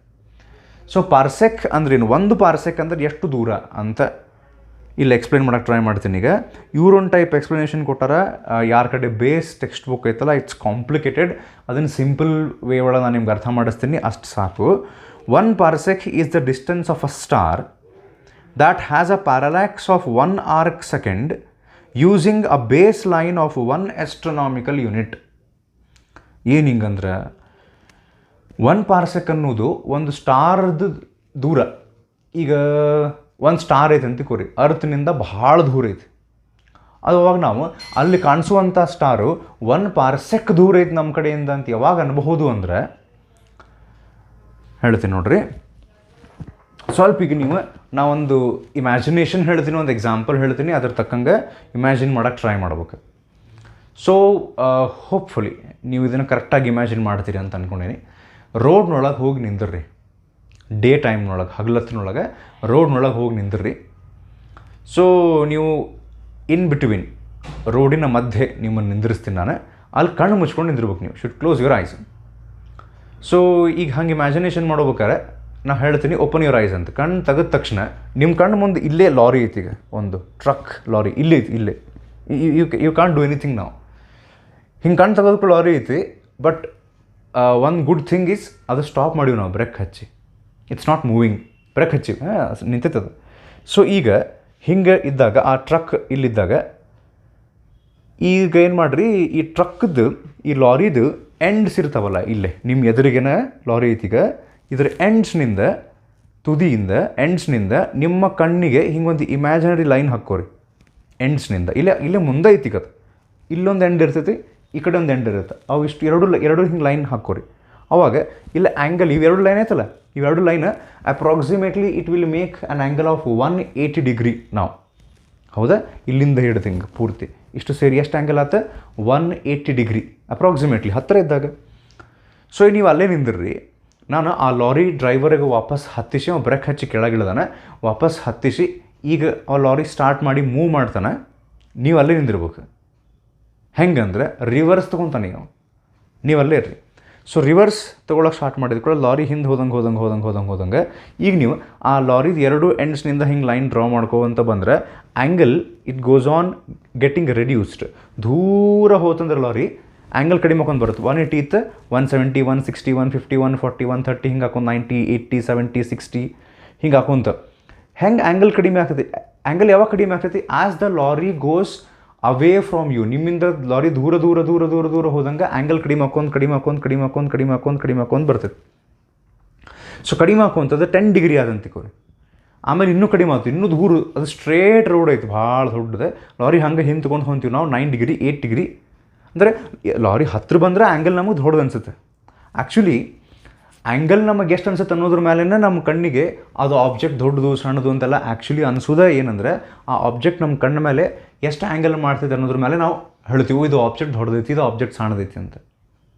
ಸೊ ಪಾರ್ಸೆಕ್ ಅಂದ್ರೇನು? ಒಂದು ಪಾರ್ಸೆಕ್ ಅಂದ್ರೆ ಎಷ್ಟು ದೂರ ಅಂತ ಇಲ್ಲಿ ಎಕ್ಸ್ಪ್ಲೇನ್ ಮಾಡೋಕ್ಕೆ ಟ್ರೈ ಮಾಡ್ತೀನಿ. ಈಗ ಇವ್ರೊಂದು ಟೈಪ್ ಎಕ್ಸ್ಪ್ಲನೇಷನ್ ಕೊಟ್ಟಾರ. ಯಾರ ಕಡೆ ಬೇಸ್ ಟೆಕ್ಸ್ಟ್ ಬುಕ್ ಐತಲ್ಲ, ಇಟ್ಸ್ ಕಾಂಪ್ಲಿಕೇಟೆಡ್. ಅದನ್ನು ಸಿಂಪಲ್ ವೇ ಒಳಗೆ ನಾನು ನಿಮ್ಗೆ ಅರ್ಥ ಮಾಡಿಸ್ತೀನಿ, ಅಷ್ಟು ಸಾಕು. 1 parsec is the distance of a star that has a parallax of 1 arc second using a baseline of 1 astronomical unit. ಏನು ಹಿಂಗಂದ್ರೆ 1 ಪಾರ್ಸೆಕ್ ಅನ್ನೋದು ಒಂದು ಸ್ಟಾರ್ದು ದೂರ. ಈಗ ಒಂದು ಸ್ಟಾರ್ ಐತೆ ಅಂತ ಕೋರಿ, ಅರ್ತ್ನಿಂದ ಭಾಳ ದೂರ ಐತಿ. ಅದು ಅವಾಗ ನಾವು ಅಲ್ಲಿ ಕಾಣಿಸುವಂಥ ಸ್ಟಾರು 1 ಪಾರ್ಸೆಕ್ ದೂರ ಐತೆ ನಮ್ಮ ಕಡೆಯಿಂದ ಅಂತ ಯಾವಾಗ ಅನ್ಬಹುದು ಅಂದರೆ, ಹೇಳ್ತೀನಿ ನೋಡ್ರಿ. ಸ್ವಲ್ಪ ಈಗ ನೀವು ನಾವೊಂದು ಇಮ್ಯಾಜಿನೇಷನ್ ಹೇಳ್ತೀನಿ, ಒಂದು ಎಕ್ಸಾಂಪಲ್ ಹೇಳ್ತೀನಿ, ಅದ್ರ ತಕ್ಕಂಗೆ ಇಮ್ಯಾಜಿನ್ ಮಾಡೋಕ್ಕೆ ಟ್ರೈ ಮಾಡ್ಬೇಕು. ಸೊ ಹೋಪ್ಫುಲಿ ನೀವು ಇದನ್ನು ಕರೆಕ್ಟಾಗಿ ಇಮ್ಯಾಜಿನ್ ಮಾಡ್ತೀರಿ ಅಂತ ಅಂದ್ಕೊಂಡೀನಿ. ರೋಡ್ನೊಳಗೆ ಹೋಗಿ ನಿಂದಿರ್ರಿ, ಡೇ ಟೈಮ್ನೊಳಗೆ, ಹಗಲತ್ತಿನೊಳಗೆ ರೋಡ್ನೊಳಗೆ ಹೋಗಿ ನಿಂದಿರ್ರಿ. ಸೊ ನೀವು ಇನ್ ಬಿಟ್ವೀನ್ ರೋಡಿನ ಮಧ್ಯೆ ನಿಮ್ಮನ್ನು ನಿಂದಿರಿಸ್ತೀನಿ ನಾನು. ಅಲ್ಲಿ ಕಣ್ಣು ಮುಚ್ಕೊಂಡು ನಿಂದಿರ್ಬೇಕು. ನೀವು should close your eyes. So ಈಗ ಹಂಗೆ ಇಮ್ಯಾಜಿನೇಷನ್ ಮಾಡ್ಬೇಕಾರೆ ನಾನು ಹೇಳ್ತೀನಿ ಓಪನ್ ಯುವರ್ ಐಸ್ ಅಂತ. ಕಣ್ಣು ತೆಗೆದ ತಕ್ಷಣ ನಿಮ್ಮ ಕಣ್ಣು ಮುಂದೆ ಇಲ್ಲೇ ಲಾರಿ ಐತಿ, ಈಗ ಒಂದು ಟ್ರಕ್ ಲಾರಿ ಇಲ್ಲೇ ಐತಿ, ಇಲ್ಲೇ. ಯು ಕಾಂಟ್ ಡೂ ಎನಿಥಿಂಗ್ ನಾವು. ಹಿಂಗೆ ಕಣ್ಣು ತೆಗೆದಕ್ಕೂ ಲಾರಿ ಐತಿ. ಬಟ್ ಒಂದು ಗುಡ್ ಥಿಂಗ್ ಈಸ್ ಅದು ಸ್ಟಾಪ್ ಮಾಡೀವಿ ನಾವು ಬ್ರೇಕ್ ಹಚ್ಚಿ. It's not moving. ಬ್ರೇಕ್ ಹಚ್ಚಿ ನಿಂತೈತದು. ಸೊ ಈಗ ಹಿಂಗೆ ಇದ್ದಾಗ ಆ ಟ್ರಕ್ ಇಲ್ಲಿದ್ದಾಗ ಈಗ ಏನು ಮಾಡಿರಿ, ಈ ಟ್ರಕ್ದು ಈ ಲಾರಿದು ಎಂಡ್ಸ್ ಇರ್ತಾವಲ್ಲ, ಇಲ್ಲೇ ನಿಮ್ಮ ಎದುರಿಗೇನ ಲಾರಿ ಐತಿಗ, ಇದರ ಎಂಡ್ಸ್ನಿಂದ, ತುದಿಯಿಂದ ಎಂಡ್ಸ್ನಿಂದ ನಿಮ್ಮ ಕಣ್ಣಿಗೆ ಹಿಂಗೊಂದು ಇಮ್ಯಾಜಿನರಿ ಲೈನ್ ಹಾಕೋರಿ. ಎಂಡ್ಸ್ನಿಂದ ಇಲ್ಲೇ ಮುಂದೆ ಐತಿ ಕದ, ಇಲ್ಲೊಂದು ಎಂಡ್ ಇರ್ತೈತಿ, ಈ ಕಡೆ ಒಂದು ಎಂಡ್ ಇರುತ್ತೆ. ಅವು ಇಷ್ಟು ಎರಡು ಹಿಂಗೆ ಲೈನ್ ಹಾಕೋರಿ. ಅವಾಗ ಇಲ್ಲ ಆ್ಯಂಗಲ್ ಇವೆರಡು ಲೈನ್ ಐತಲ್ಲ, ಇವೆರಡು line approximately it will make an angle of 180 degree. ನಾವು ಹೌದಾ, ಇಲ್ಲಿಂದ ಹಿಡ್ದು ಹಿಂಗೆ ಪೂರ್ತಿ ಇಷ್ಟು ಸೇರಿ ಎಷ್ಟು ಆ್ಯಂಗಲ್ ಆತ? 180 ಡಿಗ್ರಿ ಅಪ್ರಾಕ್ಸಿಮೇಟ್ಲಿ, ಹತ್ತಿರ ಇದ್ದಾಗ. ಸೊ ನೀವು ಅಲ್ಲೇ ನಿಂದಿರ್ರಿ. ನಾನು ಆ ಲಾರಿ ಡ್ರೈವರಿಗೆ ವಾಪಸ್ ಹತ್ತಿಸಿ, ಅವ ಬ್ರೇಕ್ ಹಚ್ಚಿ ಕೆಳಗಿಳ್ದಾನೆ, ವಾಪಸ್ ಹತ್ತಿಸಿ ಈಗ ಆ ಲಾರಿ ಸ್ಟಾರ್ಟ್ ಮಾಡಿ ಮೂವ್ ಮಾಡ್ತಾನೆ. ನೀವು ಅಲ್ಲೇ ನಿಂದಿರ್ಬೇಕು. ಹೆಂಗಂದ್ರೆ ರಿವರ್ಸ್ ತೊಗೊತಾನೆ ನೀವು ಅಲ್ಲೇ ಇರ್ರಿ. ಸೊ ರಿವರ್ಸ್ ತೊಗೊಳಕ್ಕೆ ಸ್ಟಾರ್ಟ್ ಮಾಡಿದ ಕೂಡ ಲಾರಿ ಹಿಂದೆ ಹೋದಂಗೆ ಈಗ ನೀವು ಆ ಲಾರಿದ ಎರಡು ಎಂಡ್ಸ್ನಿಂದ ಹಿಂಗೆ ಲೈನ್ ಡ್ರಾ ಮಾಡ್ಕೋವಂತ ಬಂದರೆ angle it goes on getting reduced. ದೂರ ಹೋತಂದ್ರೆ ಲಾರಿ ಆ್ಯಂಗಲ್ ಕಡಿಮೆ ಹಾಕೊಂಡು ಬರುತ್ತೆ. 180 ಇತ್ತು, 170, 160, 150, 140, 130 ಹಿಂಗೆ ಹಾಕೊಂಡು 90, 80, 70, 60 ಹಿಂಗೆ ಹಾಕೊಂತ ಹೆಂಗೆ ಆ್ಯಂಗಲ್ ಕಡಿಮೆ ಆಗ್ತೈತಿ. ಆ್ಯಂಗಲ್ ಯಾವಾಗ ಕಡಿಮೆ ಆಗ್ತೈತಿ? As the lorry goes away from you. ನಿಮ್ಮಿಂದ ಲಾರಿ ದೂರ ಹೋದಂಗೆ ಆ್ಯಂಗಲ್ ಕಡಿಮೆ ಹಾಕೊಂಡು ಬರ್ತೈತೆ. ಸೊ ಕಡಿಮೆ ಹಾಕೊಂತದ್ದು 10 ಡಿಗ್ರಿ ಆದಂತಿಕೋರಿ. ಆಮೇಲೆ ಇನ್ನೂ ಕಡಿಮೆ ಆಗ್ತದೆ, ಇನ್ನೂ ದೂರ, ಅದು ಸ್ಟ್ರೇಟ್ ರೋಡ್ ಐತಿ, ಭಾಳ ದೊಡ್ಡದೆ. ಲಾರಿ ಹಂಗೆ ಹಿಂಗೆ ತೊಗೊಂಡು ಹೊಂತೀವಿ ನಾವು 9 ಡಿಗ್ರಿ 8 ಡಿಗ್ರಿ. ಅಂದರೆ ಲಾರಿ ಹತ್ತಿರ ಬಂದರೆ ಆ್ಯಂಗಲ್ ನಮಗೆ ದೊಡ್ಡದು ಅನಿಸುತ್ತೆ. ಆ್ಯಕ್ಚುಲಿ ಆ್ಯಂಗಲ್ ನಮಗೆ ಎಷ್ಟು ಅನ್ಸುತ್ತೆ ಅನ್ನೋದ್ರ ಮೇಲೆ ನಮ್ಮ ಕಣ್ಣಿಗೆ ಅದು ಆಬ್ಜೆಕ್ಟ್ ದೊಡ್ಡದು ಸಣ್ಣದು ಅಂತೆಲ್ಲ ಆ್ಯಕ್ಚುಲಿ ಅನಿಸೋದೇ ಏನಂದರೆ ಆ ಆಬ್ಜೆಕ್ಟ್ ನಮ್ಮ ಕಣ್ಣ ಮೇಲೆ ಎಷ್ಟು ಆ್ಯಂಗಲ್ ಮಾಡ್ತಿದೆ ಅನ್ನೋದ್ರ ಮೇಲೆ ನಾವು ಹೇಳ್ತೀವಿ ಇದು ಆಬ್ಜೆಕ್ಟ್ ದೊಡ್ಡದೈತಿ, ಇದು ಆಬ್ಜೆಕ್ಟ್ ಸಣ್ಣದೈತಿ ಅಂತ.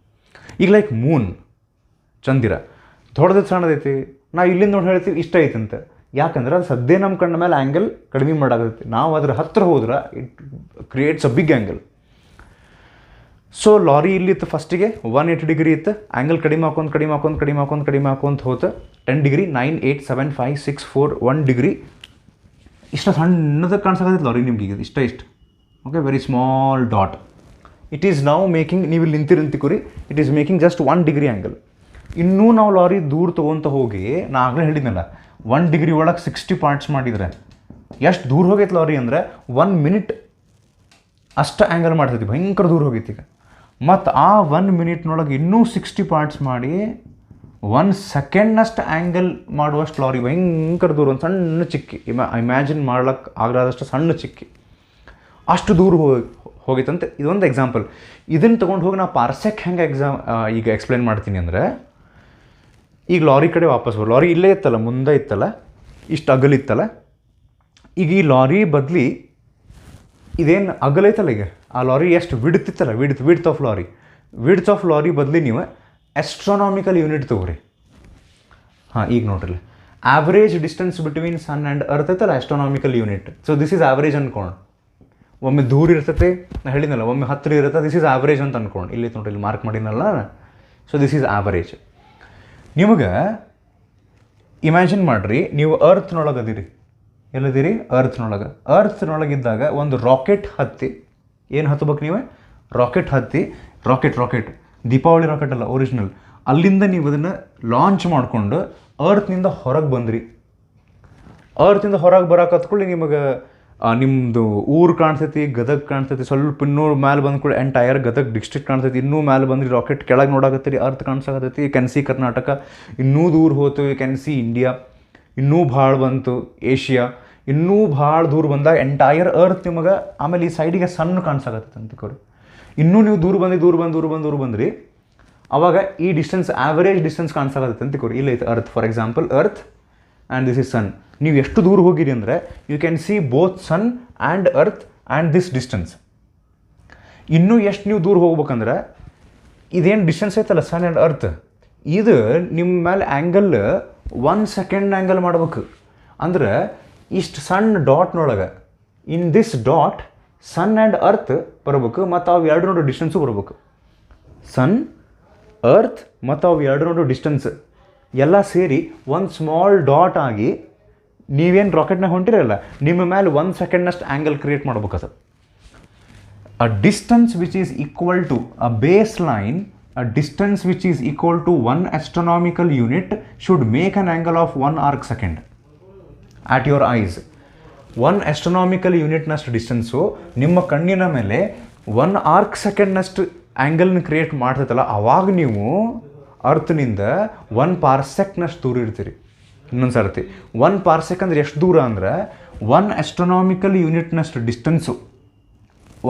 ಈಗ ಲೈಕ್ ಮೂನ್, ಚಂದಿರ ದೊಡ್ಡದೈತಿ ಸಣ್ಣದೈತಿ, ನಾವು ಇಲ್ಲಿಂದ ನೋಡಿ ಹೇಳ್ತೀವಿ ಇಷ್ಟ ಐತಿ ಅಂತ. ಯಾಕಂದ್ರೆ ಅದು ಸದ್ಯ ನಮ್ಮ ಕಣ್ಣ ಮೇಲೆ ಆ್ಯಂಗಲ್ ಕಡಿಮೆ ಮಾಡಾಕತ್ತೈತಿ. ನಾವು ಅದ್ರ ಹತ್ತಿರ ಹೋದ್ರೆ it creates a big angle. So lorry ಇಲ್ಲಿತ್ತು ಫಸ್ಟಿಗೆ 180 ಡಿಗ್ರಿ ಇತ್ತು, ಆ್ಯಂಗಲ್ ಕಡಿಮೆ ಹಾಕೊಂತ ಹೋತು 10 ಡಿಗ್ರಿ, 9, 8, 7, 5, 6, 4, 1 ಡಿಗ್ರಿ. ಇಷ್ಟು ಸಣ್ಣದಕ್ಕೆ ಕಾಣಿಸಕತ್ತೈತೆ ಲಾರಿ ನಿಮ್ಗೆ. ಈಗ ಇಷ್ಟ okay, very small dot. It is ನಾವು ಮೇಕಿಂಗ್, ನೀವು ಇಲ್ಲಿ ನಿಂತಿರಿ, it is making just 1 degree angle. ಇನ್ನೂ ನಾವು ಲಾರಿ ದೂರ ತೊಗೊತ ಹೋಗಿ, ನಾ ಆಗಲೇ ಹೇಳಿದ್ನಲ್ಲ 1 ಡಿಗ್ರಿ ಒಳಗೆ 60 ಪಾರ್ಟ್ಸ್ ಮಾಡಿದರೆ ಎಷ್ಟು ದೂರ ಹೋಗೈತೆ ಲಾರಿ ಅಂದರೆ 1 ಮಿನಿಟ್ ಅಷ್ಟು ಆ್ಯಂಗಲ್ ಮಾಡ್ತೈತಿ, ಭಯಂಕರ ದೂರ ಹೋಗೈತಿ ಈಗ. ಮತ್ತು ಆ 1 ಮಿನಿಟ್ನೊಳಗೆ ಇನ್ನೂ 60 ಪಾರ್ಟ್ಸ್ ಮಾಡಿ 1 ಸೆಕೆಂಡ್ನಷ್ಟು ಆ್ಯಂಗಲ್ ಮಾಡುವಷ್ಟು ಲಾರಿ ಭಯಂಕರ ದೂರ, ಒಂದು ಸಣ್ಣ ಚಿಕ್ಕಿ, ಇಮ್ಯಾಜಿನ್ ಮಾಡ್ಲಿಕ್ಕೆ ಆಗಲಾದಷ್ಟು ಸಣ್ಣ ಚಿಕ್ಕಿ, ಅಷ್ಟು ದೂರ ಹೋಗಿತ್ತಂತೆ. ಇದೊಂದು ಎಕ್ಸಾಂಪಲ್. ಇದನ್ನು ತೊಗೊಂಡು ಹೋಗಿ ನಾವು ಪಾರ್ಸೆಕ್ ಹೆಂಗೆ ಈಗ ಎಕ್ಸ್ಪ್ಲೇನ್ ಮಾಡ್ತೀನಿ ಅಂದರೆ, ಈಗ ಲಾರಿ ಕಡೆ ವಾಪಸ್ ಬರೋ, ಲಾರಿ ಇಲ್ಲೇ ಇತ್ತಲ್ಲ, ಮುಂದೆ ಇತ್ತಲ್ಲ, ಇಷ್ಟು ಅಗಲಿತ್ತಲ್ಲ, ಈಗ ಈ ಲಾರಿ ಬದಲಿ ಇದೇನು ಅಗಲೈತಲ್ಲ, ಈಗ ಆ ಲಾರಿ ಎಷ್ಟು ವಿಡ್ತಿತ್ತಲ್ಲ, ವಿಡ್ತ್ ಆಫ್ ಲಾರಿ ಬದಲಿ ನೀವು ಆಸ್ಟ್ರಾನಾಮಿಕಲ್ ಯೂನಿಟ್ ತೊಗೊರಿ. ಹಾಂ, ಈಗ ನೋಡ್ರಿ, average distance between sun and earth ಐತಲ್ಲ, astronomical unit. So this is average ಅನ್ಕೊಂಡು, ಒಮ್ಮೆ ದೂರ ಇರ್ತೈತೆ, ನಾನು ಹೇಳಿದ್ನಲ್ಲ, ಒಮ್ಮೆ ಹತ್ತಿರ ಇರುತ್ತೆ, ದಿಸ್ ಈಸ್ ಆವ್ರೇಜ್ ಅಂತ ಅನ್ಕೊಂಡು. ಇಲ್ಲಿ ನೋಡ್ರಿ, ಇಲ್ಲಿ ಮಾರ್ಕ್ ಮಾಡಿನಲ್ಲ. So this is average. ನಿಮಗೆ ಇಮ್ಯಾಜಿನ್ ಮಾಡಿರಿ, ನೀವು ಅರ್ತ್ನೊಳಗೆ ಅದಿರಿ, ಎಲ್ಲದಿರಿ? ಅರ್ತ್ನೊಳಗಿದ್ದಾಗ ಒಂದು ರಾಕೆಟ್ ಹತ್ತಿ, ಏನು ಹತ್ಬೇಕು ನೀವು? ರಾಕೆಟ್ ದೀಪಾವಳಿ ರಾಕೆಟ್ ಅಲ್ಲ, ಒರಿಜಿನಲ್. ಅಲ್ಲಿಂದ ನೀವು ಅದನ್ನು ಲಾಂಚ್ ಮಾಡಿಕೊಂಡು ಅರ್ತ್ನಿಂದ ಹೊರಗೆ ಬಂದ್ರಿ. ಅರ್ತಿಂದ ಹೊರಗೆ ಬರೋಕೆ ಹತ್ಕೊಳ್ಳಿ, ನಿಮಗೆ ನಿಮ್ಮದು ಊರು ಕಾಣ್ತೈತಿ, ಗದಗ ಕಾಣ್ತೈತಿ, ಸ್ವಲ್ಪ ಇನ್ನೂ ಮ್ಯಾಲೆ ಬಂದ್ಕೊಳ್ಳಿ ಎಂಟೈರ್ ಗದಗ ಡಿಸ್ಟ್ರಿಕ್ಟ್ ಕಾಣ್ತೈತಿ. ಇನ್ನೂ ಮ್ಯಾಲೆ ಬಂದ್ರಿ, ರಾಕೆಟ್ ಕೆಳಗೆ ನೋಡಾಕತ್ತೀರಿ, ಅರ್ತ್ ಕಾಣಿಸಾಕತ್ತೈತಿ. You can see Karnataka. ಇನ್ನೂ ದೂರ ಹೋತು, ಯು ಕ್ಯಾನ್ ಸಿ ಇಂಡಿಯಾ. ಇನ್ನೂ ಭಾಳ ಬಂತು ಏಷ್ಯಾ. ಇನ್ನೂ ಭಾಳ ದೂರ ಬಂದಾಗ ಎಂಟೈರ್ ಅರ್ತ್ ನಿಮಗೆ. ಆಮೇಲೆ ಈ ಸೈಡಿಗೆ ಸಣ್ಣ ಕಾಣಿಸಾಕತ್ತೈತೆ ಅಂತಿಕೋರಿ. ಇನ್ನೂ ನೀವು ದೂರ ಬಂದ್ರಿ, ಅವಾಗ ಈ ಡಿಸ್ಟೆನ್ಸ್, ಆ್ಯಾವರೇಜ್ ಡಿಸ್ಟೆನ್ಸ್ ಕಾಣಿಸಾಕತ್ತೈತೆ ಅಂತಿಕೋರಿ. ಇಲ್ಲ ಐತೆ earth, for example earth and this is sun. ನೀವು ಎಷ್ಟು ದೂರ ಹೋಗಿರಿ ಅಂದರೆ you can see both sun and earth and this distance. ಇನ್ನೂ ಎಷ್ಟು ನೀವು ದೂರ ಹೋಗ್ಬೇಕಂದ್ರೆ, ಇದೇನು ಡಿಸ್ಟೆನ್ಸ್ ಐತಲ್ಲ ಸನ್ ಆ್ಯಂಡ್ ಅರ್ತ್, ಇದು ನಿಮ್ಮ ಮೇಲೆ ಆ್ಯಂಗಲ್ 1 ಸೆಕೆಂಡ್ ಆ್ಯಂಗಲ್ ಮಾಡ್ಬೇಕು. ಅಂದ್ರೆ ಇಷ್ಟು ಸಣ್ಣ ಡಾಟ್ನೊಳಗೆ, in this dot sun and earth ಬರಬೇಕು, ಮತ್ತು ಅವು ಎರಡು ನೋಡೋ ಡಿಸ್ಟೆನ್ಸು ಬರಬೇಕು. ಸನ್, ಅರ್ತ್ ಮತ್ತು ಅವು ಎರಡು ನೋಡೋ ಡಿಸ್ಟೆನ್ಸ್ ಎಲ್ಲ ಸೇರಿ ಒಂದು ಸ್ಮಾಲ್ ಡಾಟ್ ಆಗಿ ನೀವೇನು ರಾಕೆಟ್ನಾಗ ಹೊಂಟಿರಲ್ಲ, ನಿಮ್ಮ ಮೇಲೆ 1 ಸೆಕೆಂಡ್ನಷ್ಟು ಆ್ಯಂಗಲ್ ಕ್ರಿಯೇಟ್ ಮಾಡ್ಬೇಕದು. A distance which is equal to a base line, a distance which is equal to 1 astronomical unit should make an angle of 1 arc second at your eyes. 1 astronomical unit ನಷ್ಟು ಡಿಸ್ಟೆನ್ಸು ನಿಮ್ಮ ಕಣ್ಣಿನ ಮೇಲೆ 1 arc second ನಷ್ಟು ಆ್ಯಂಗಲ್ನ ಕ್ರಿಯೇಟ್ ಮಾಡ್ತೈತಲ್ಲ, ಅವಾಗ ನೀವು ಅರ್ಥನಿಂದ 1 ಪಾರ್ಸೆಕ್ನಷ್ಟು ದೂರ ಇರ್ತೀರಿ. ಇನ್ನೊಂದು ಸರ್ತಿ, 1 ಪಾರ್ಸೆಕ್ ಅಂದ್ರೆ ಎಷ್ಟು ದೂರ ಅಂದ್ರೆ 1 astronomical ಯೂನಿಟ್ನಷ್ಟು ಡಿಸ್ಟೆನ್ಸು.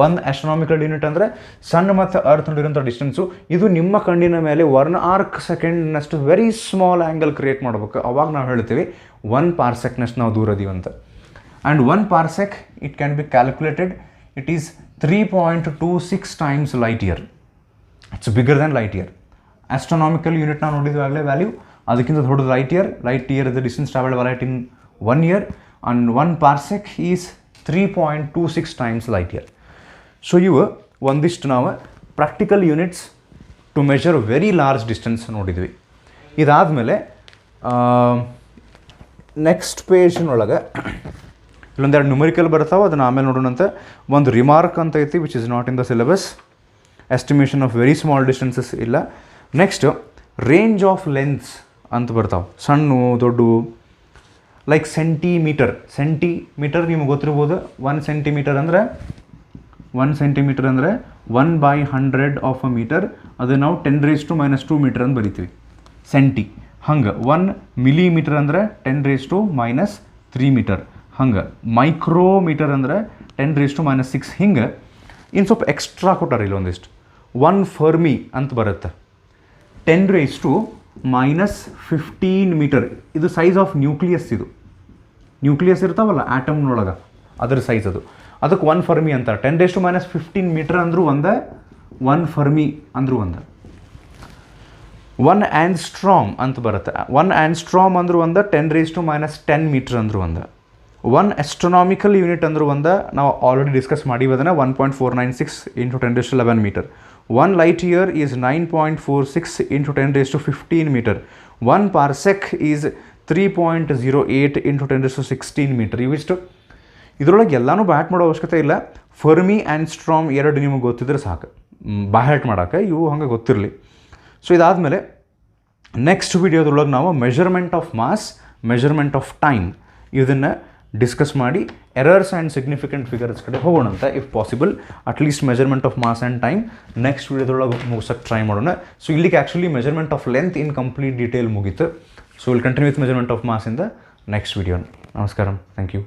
1 astronomical ಯೂನಿಟ್ ಅಂದರೆ ಸನ್ ಮತ್ತು ಅರ್ತ್ ನಡಿರೋಂಥ ಡಿಸ್ಟೆನ್ಸು. ಇದು ನಿಮ್ಮ ಕಣ್ಣಿನ ಮೇಲೆ 1 arc ಸೆಕೆಂಡ್ನಷ್ಟು ವೆರಿ ಸ್ಮಾಲ್ ಆ್ಯಂಗಲ್ ಕ್ರಿಯೇಟ್ ಮಾಡ್ಬೇಕು. ಅವಾಗ ನಾವು ಹೇಳ್ತೀವಿ 1 ಪಾರ್ಸೆಕ್ನಷ್ಟು ನಾವು ದೂರ ಅದೀವಿ ಅಂತ. And 1 parsec it can be calculated, it is 3.26 times light year. It's bigger than light year. Astronomical unit ನಾವು ನೋಡಿದ್ವಿ ಆಗಲೇ ವ್ಯಾಲ್ಯೂ, ಅದಕ್ಕಿಂತ ದೊಡ್ಡದು light year is the distance travelled by light in 1 year, and 1 parsec is 3.26 times light year. So ಇವು ಒಂದಿಷ್ಟು ನಾವು practical units to measure very large distance ನೋಡಿದ್ವಿ. ಇದಾದಮೇಲೆ ನೆಕ್ಸ್ಟ್ ಪೇಜ್ನೊಳಗೆ ಇಲ್ಲೊಂದೆರಡು ನ್ಯೂಮರಿಕಲ್ ಬರ್ತಾವೆ, ಅದನ್ನು ಆಮೇಲೆ ನೋಡೋಣಂತೆ. ಒಂದು ರಿಮಾರ್ಕ್ ಅಂತ ಐತಿ which is not in the syllabus. Estimation of very small distances ಇಲ್ಲ. ನೆಕ್ಸ್ಟ್ ರೇಂಜ್ ಆಫ್ ಲೆನ್ಸ್ ಅಂತ ಬರ್ತಾವೆ, ಸಣ್ಣ ದೊಡ್ಡ, ಲೈಕ್ ಸೆಂಟಿಮೀಟರ್ ನಿಮ್ಗೆ ಗೊತ್ತಿರ್ಬೋದು. 1 ಸೆಂಟಿಮೀಟರ್ ಅಂದರೆ 1/100 ಆಫ್ ಅ ಮೀಟರ್. ಅದು ನಾವು 10⁻² ಮೀಟರ್ ಅಂತ ಬರಿತೀವಿ ಸೆಂಟಿ. ಹಂಗೆ 1 ಮಿಲಿಮೀಟರ್ ಅಂದರೆ 10⁻³ ಮೀಟರ್. ಹಂಗೆ ಮೈಕ್ರೋಮೀಟರ್ ಅಂದರೆ 10⁻�6. ಹಿಂಗೆ ಇನ್ನು ಸ್ವಲ್ಪ ಎಕ್ಸ್ಟ್ರಾ ಕೊಟ್ಟಾರೆ ಇಲ್ಲಿ ಒಂದಿಷ್ಟು. 1 ಫರ್ಮಿ ಅಂತ ಬರುತ್ತೆ, 10⁻⁻15 ಮೀಟರ್. ಇದು ಸೈಜ್ ಆಫ್ ನ್ಯೂಕ್ಲಿಯಸ್. ಇದು ನ್ಯೂಕ್ಲಿಯಸ್ ಇರ್ತಾವಲ್ಲ ಆಟಮ್ನೊಳಗೆ, ಅದರ ಸೈಜ್ ಅದು. ಅದಕ್ಕೆ 1 ಫರ್ಮಿ ಅಂತಾರೆ. 10⁻15 ಮೀಟರ್ ಅಂದರೂ ಒಂದೇ, 1 ಫರ್ಮಿ ಅಂದರೂ ಒಂದೇ. 1 ಆ್ಯನ್ಸ್ಟ್ರಾಮ್ ಅಂತ ಬರುತ್ತೆ. 1 ಆ್ಯನ್ಸ್ಟ್ರಾಮ್ ಅಂದರೂ ಒಂದೇ, 10⁻10 ಮೀಟರ್ ಅಂದರೂ ಒಂದೇ. 1 ಆಸ್ಟ್ರೋನಾಮಿಕಲ್ ಯೂನಿಟ್ ಅಂದರೂ ಒಂದೇ, ನಾವು ಆಲ್ರೆಡಿ ಡಿಸ್ಕಸ್ ಮಾಡೀವಿ ಅದನ್ನು, 1.496 × 10⁻11 metre. 1 light year is 9.46 × 10⁻15 metre. 1 parsec is 3.08 × 10⁻16 metre. ಇವಿಷ್ಟು. ಇದರೊಳಗೆ ಎಲ್ಲನೂ ಬ್ಯಾಟ್ ಮಾಡೋ ಅವಶ್ಯಕತೆ ಇಲ್ಲ. ಫರ್ಮಿ ಆ್ಯಂಡ್ ಸ್ಟ್ರಾಮ್ ಎರಡು ನಿಮಗೆ ಗೊತ್ತಿದ್ರೆ ಸಾಕು, ಬಾಹ್ಯಾಟ್ ಮಾಡೋಕ್ಕೆ ಇವು ಹಂಗೆ ಗೊತ್ತಿರಲಿ. ಸೊ ಇದಾದಮೇಲೆ ನೆಕ್ಸ್ಟ್ ವಿಡಿಯೋದೊಳಗೆ ನಾವು measurement of mass, measurement of time ಇದನ್ನು ಡಿಸ್ಕಸ್ ಮಾಡಿ ಎರರ್ಸ್ ಆ್ಯಂಡ್ ಸಿಗ್ನಿಫಿಕೆಂಟ್ ಫಿಗರ್ಸ್ ಕಡೆ ಹೋಗೋಣಂತ. If possible at least measurement of mass and time next ವಿಡಿಯೋದೊಳಗೆ ಮುಗಿಸೋಕ್ಕೆ ಟ್ರೈ ಮಾಡೋಣ. ಸೊ ಇಲ್ಲಿಗೆ actually measurement of length in complete detail ಮುಗೀತು. So will continue with measurement of mass in the next video. ನಮಸ್ಕಾರ, ಥ್ಯಾಂಕ್ ಯು.